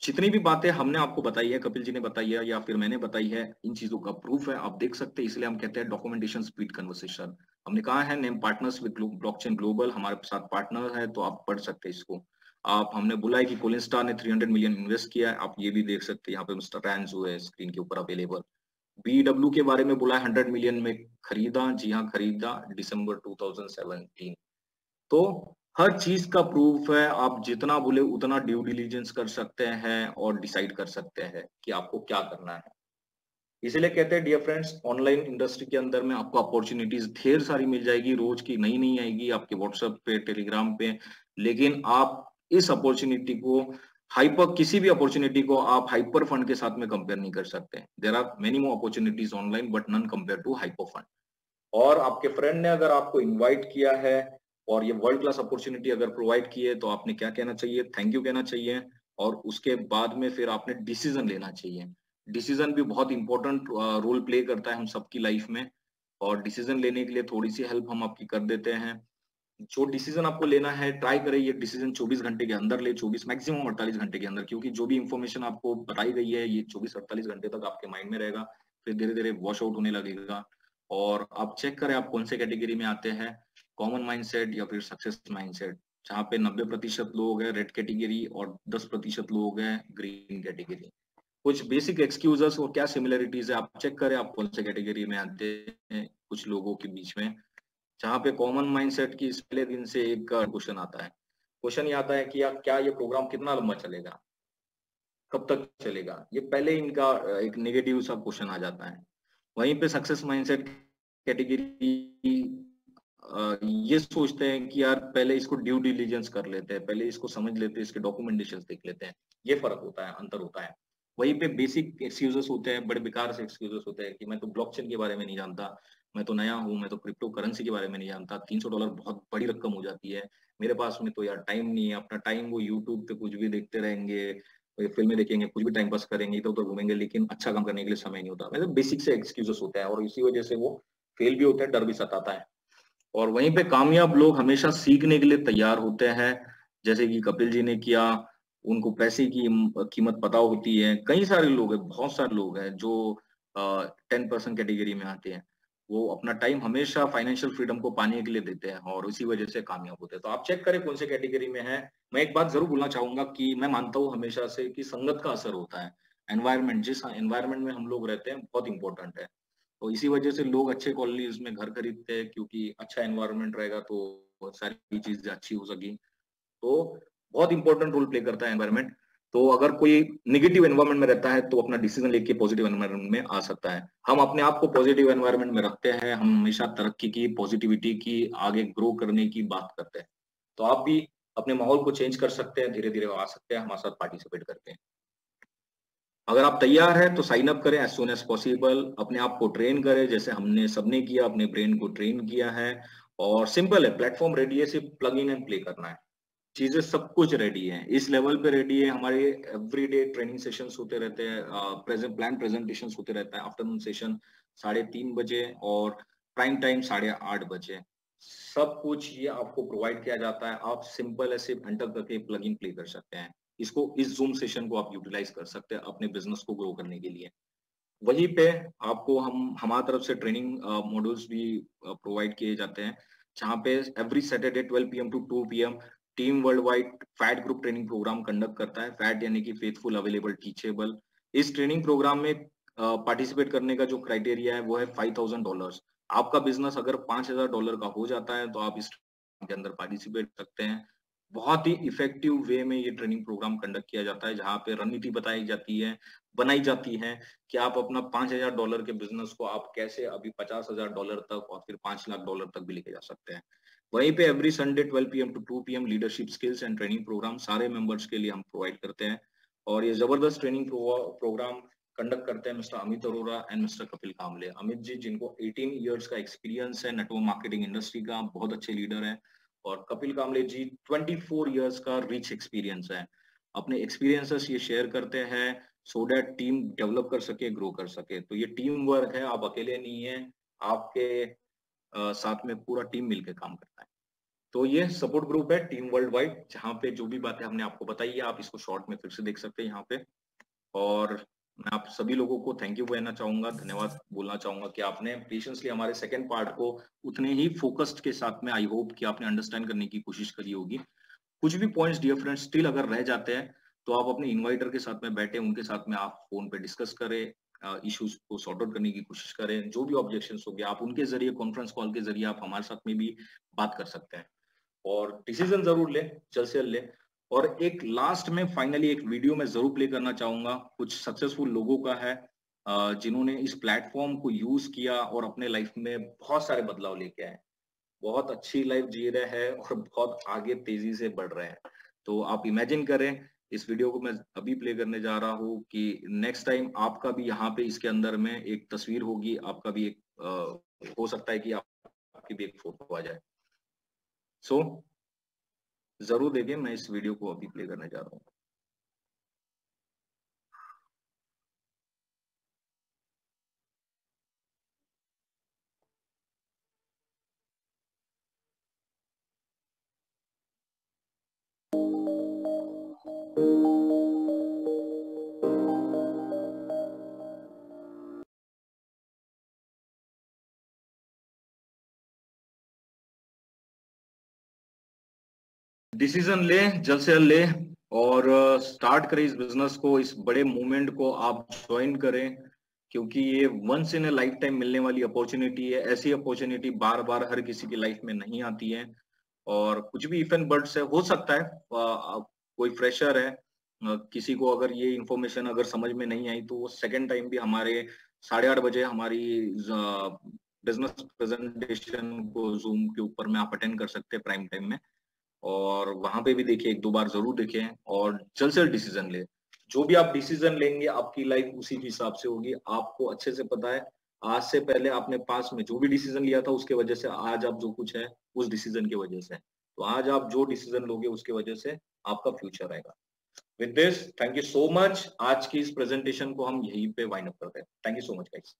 जितनी भी बातें हमने आपको बताई है, कपिल जी ने बताई है या फिर मैंने बताई है, इन चीजों का प्रूफ है, आप देख सकते हैं। इसलिए हम कहते हैं डॉक्यूमेंटेशन स्पीड कन्वर्सेशन। हमने कहा है name partners with blockchain global, हमारे साथ पार्टनर है, तो आप पढ़ सकते हैं इसको। आप हमने बोला है कि कोलिन स्टार ने 300 मिलियन इन्वेस्ट किया है, आप ये भी देख सकते हैं। यहाँ पे मिस्टर रैंजो है स्क्रीन के ऊपर अवेलेबल। BW के बारे में बोला है 100 मिलियन में खरीदा, जी हाँ खरीदा, दिसंबर 2017। तो हर चीज का प्रूफ है, आप जितना बोले उतना ड्यू डिलीजेंस कर सकते हैं और डिसाइड कर सकते हैं कि आपको क्या करना है। इसीलिए कहते हैं डियर फ्रेंड्स, ऑनलाइन इंडस्ट्री के अंदर में आपको अपॉर्चुनिटीज ढेर सारी मिल जाएगी, रोज की नई नई आएगी आपके व्हाट्सएप पे, टेलीग्राम पे। लेकिन आप इस अपॉर्चुनिटी को किसी भी अपॉर्चुनिटी को आप हाइपर फंड के साथ में कंपेयर नहीं कर सकते। There are many more opportunities online but none compare to HyperFund. और आपके फ्रेंड ने अगर आपको इनवाइट किया है और ये वर्ल्ड क्लास अपॉर्चुनिटी अगर प्रोवाइड की है, तो आपने क्या कहना चाहिए? थैंक यू कहना चाहिए। और उसके बाद में फिर आपने डिसीजन लेना चाहिए। डिसीजन भी बहुत इंपॉर्टेंट रोल प्ले करता है हम सबकी लाइफ में, और डिसीजन लेने के लिए थोड़ी सी हेल्प हम आपकी कर देते हैं। जो डिसीजन आपको लेना है, ट्राई करें ये डिसीजन 24 घंटे के अंदर ले, 24 मैक्सिमम 48 घंटे के अंदर, क्योंकि जो भी इंफॉर्मेशन आपको बताई गई है ये 24-48 घंटे तक आपके माइंड में रहेगा, फिर धीरे धीरे वॉश आउट होने लगेगा। और आप चेक करें आप कौन से कैटेगरी में आते हैं, कॉमन माइंडसेट या फिर सक्सेस माइंडसेट, जहाँ पे 90% लोग हैं रेड कैटेगरी और 10% लोग हैं ग्रीन कैटेगरी। कुछ बेसिक एक्सक्यूजेस और क्या सिमिलरिटीज है, आप चेक करें आप कौन से कैटेगरी में आते हैं कुछ लोगों के बीच में। जहाँ पे कॉमन माइंडसेट की इस पहले दिन से एक क्वेश्चन आता है। क्वेश्चन ये आता है कि यार क्या ये प्रोग्राम कितना लंबा चलेगा, कब तक चलेगा, ये पहले इनका एक नेगेटिव सा क्वेश्चन आ जाता है। वहीं पे सक्सेस माइंडसेट कैटेगरी ये सोचते हैं कि यार पहले इसको ड्यू डिलीजेंस कर लेते हैं, पहले इसको समझ लेते हैं, इसके डॉक्यूमेंटेशन देख लेते हैं। ये फर्क होता है, अंतर होता है। वहीं पे बेसिक एक्सक्यूजेस होते हैं, बड़े बेकार से एक्सक्यूजेस होते हैं कि मैं तो ब्लॉकचेन के बारे में नहीं जानता, मैं तो नया हूँ, मैं तो क्रिप्टो करेंसी के बारे में नहीं जानता, $300 बहुत बड़ी रकम हो जाती है, मेरे पास में तो यार टाइम नहीं है, अपना टाइम वो यूट्यूब पे कुछ भी देखते रहेंगे, फिल्में देखेंगे, कुछ भी टाइम पास करेंगे, इधर उधर घूमेंगे, लेकिन अच्छा काम करने के लिए समय नहीं होता। मतलब बेसिक से एक्सक्यूजेस होते हैं, और इसी वजह से वो फेल भी होते हैं, डर भी सताता है। और वहीं पे कामयाब लोग हमेशा सीखने के लिए तैयार होते हैं, जैसे कि कपिल जी ने किया। उनको पैसे की कीमत पता होती है। कई सारे लोग हैं, बहुत सारे लोग हैं जो 10% कैटेगरी में आते हैं, वो अपना टाइम हमेशा फाइनेंशियल फ्रीडम को पाने के लिए देते हैं और उसी वजह से कामयाब होते हैं। तो आप चेक करें कौन से कैटेगरी में है। मैं एक बात जरूर बोलना चाहूंगा कि मैं मानता हूँ हमेशा से कि संगत का असर होता है। एनवायरमेंट, जिस एनवायरमेंट में हम लोग रहते हैं बहुत इंपॉर्टेंट है। तो इसी वजह से लोग अच्छे कॉलोनीज में घर खरीदते हैं, क्योंकि अच्छा एनवायरनमेंट रहेगा तो बहुत सारी चीजें अच्छी हो सकेगी। तो बहुत इंपॉर्टेंट रोल प्ले करता है एनवायरनमेंट। तो अगर कोई निगेटिव एनवायरनमेंट में रहता है तो अपना डिसीजन लेके पॉजिटिव एनवायरनमेंट में आ सकता है। हम अपने आप को पॉजिटिव एनवायरनमेंट में रखते हैं, हम हमेशा तरक्की की, पॉजिटिविटी की, आगे ग्रो करने की बात करते हैं। तो आप भी अपने माहौल को चेंज कर सकते हैं, धीरे धीरे आ सकते हैं हमारे साथ पार्टिसिपेट करके। अगर आप तैयार हैं तो साइन अप करें एज सुन एज पॉसिबल, अपने आप को ट्रेन करें जैसे हमने सबने किया, अपने ब्रेन को ट्रेन किया है। और सिंपल है, प्लेटफॉर्म रेडी है, सिर्फ प्लग इन एंड प्ले करना है। चीजें सब कुछ रेडी है, इस लेवल पे रेडी है। हमारे एवरीडे ट्रेनिंग सेशंस होते रहते हैं, प्रेजेंटेशंस होते रहता है। आफ्टरनून सेशन 3:30 बजे और प्राइम टाइम 8:30 बजे। सब कुछ ये आपको प्रोवाइड किया जाता है। आप सिंपल ऐसे एंटर करके प्लग इन प्ले कर सकते हैं। इस जूम सेशन को आप यूटिलाइज कर सकते हैं अपने बिजनेस को ग्रो करने के लिए। वहीं पे आपको हमारी तरफ से ट्रेनिंग मॉड्यूल्स भी प्रोवाइड किए जाते हैं, जहाँ पे every Saturday 12 PM to 2 PM team world wide fat group training programme conduct करता है। फैट यानी कि फेथफुल, अवेलेबल, टीचेबल। इस ट्रेनिंग प्रोग्राम में पार्टिसिपेट करने का जो क्राइटेरिया है वो है $5,000। आपका बिजनेस अगर $5,000 का हो जाता है तो आप इस के अंदर पार्टिसिपेट करते हैं। बहुत ही इफेक्टिव वे में ये ट्रेनिंग प्रोग्राम कंडक्ट किया जाता है, जहाँ पे रणनीति बताई जाती है, बनाई जाती है कि आप अपना $5,000 के बिजनेस को आप कैसे अभी $50,000 तक और फिर $5,00,000 तक भी लेके जा सकते हैं। वहीं पे every Sunday 12 PM to 2 PM leadership skills and training programme सारे मेंबर्स के लिए हम प्रोवाइड करते हैं। और ये जबरदस्त ट्रेनिंग प्रोग्राम कंडक्ट करते हैं mister Amit Arora and mister Kapil Kamle. Amit ji जिनको 18 इयर्स का एक्सपीरियंस है नेटवर्क मार्केटिंग इंडस्ट्री का, बहुत अच्छे लीडर हैं। और कपिल कामले जी 24 इयर्स का रिच एक्सपीरियंस है। अपने एक्सपीरियंसेस ये शेयर करते हैं सो दैट टीम डेवलप कर सके, ग्रो कर सके। तो ये टीम वर्क है, आप अकेले नहीं है, आपके साथ में पूरा टीम मिलकर काम करता है। तो ये सपोर्ट ग्रुप है टीम वर्ल्ड वाइड, जहाँ पे जो भी बातें हमने आपको बताई है आप इसको शॉर्ट में फिर से देख सकते हैं यहाँ पे। और मैं आप सभी लोगों को थैंक यू कहना चाहूंगा, धन्यवाद बोलना चाहूंगा कि आपने पेशेंसली हमारे सेकंड पार्ट को उतने ही फोकस्ड के साथ में आई होप कि आपने अंडरस्टैंड करने की कोशिश करी होगी। कुछ भी पॉइंट्स डियर फ्रेंड्स स्टिल अगर रह जाते हैं तो आप अपने इन्वाइटर के साथ में बैठे, उनके साथ में आप फोन पे डिस्कस करें, इश्यूज को सॉर्ट आउट करने की कोशिश करें। जो भी ऑब्जेक्शंस हो गए आप उनके जरिए, कॉन्फ्रेंस कॉल के जरिए आप हमारे साथ में भी बात कर सकते हैं और डिसीजन जरूर ले, जल्द से जल्द ले। और एक लास्ट में फाइनली एक वीडियो में जरूर प्ले करना चाहूंगा, कुछ सक्सेसफुल लोगों का है जिन्होंने इस प्लेटफॉर्म को यूज किया और अपने लाइफ में बहुत सारे बदलाव लेके आए, बहुत अच्छी लाइफ जी रहे हैं और बहुत आगे तेजी से बढ़ रहे हैं। तो आप इमेजिन करें, इस वीडियो को मैं अभी प्ले करने जा रहा हूँ कि नेक्स्ट टाइम आपका भी यहाँ पे इसके अंदर में एक तस्वीर होगी, आपका भी एक हो सकता है कि आपकी भी एक फोटो आ जाए। सो जरूर देखिए, मैं इस वीडियो को अभी प्ले करने जा रहा हूँ। डिसीजन ले, जल्द से जल्द ले और स्टार्ट करें इस बिजनेस को, इस बड़े मूवमेंट को आप ज्वाइन करें, क्योंकि ये once in a lifetime मिलने वाली अपॉर्चुनिटी है। ऐसी अपॉर्चुनिटी बार बार हर किसी की लाइफ में नहीं आती है। और कुछ भी इफ एंड बट्स है, हो सकता है कोई फ्रेशर है, किसी को अगर ये इंफॉर्मेशन अगर समझ में नहीं आई तो वो सेकेंड टाइम भी हमारे 8:30 बजे हमारी बिजनेस प्रेजेंटेशन को जूम के ऊपर में आप अटेंड कर सकते हैं प्राइम टाइम में। और वहां पे भी देखिए, 1-2 बार जरूर देखें और जल्द से जल्द डिसीजन ले। जो भी आप डिसीजन लेंगे आपकी लाइफ उसी के हिसाब से होगी, आपको अच्छे से पता है। आज से पहले आपने पास में जो भी डिसीजन लिया था उसके वजह से आज आप जो कुछ है उस डिसीजन की वजह से, तो आज आप जो डिसीजन लोगे उसके वजह से आपका फ्यूचर आएगा। With this thank you so much. आज की इस प्रेजेंटेशन को हम यहीं पे वाइंड अप करते हैं। Thank you so much guys.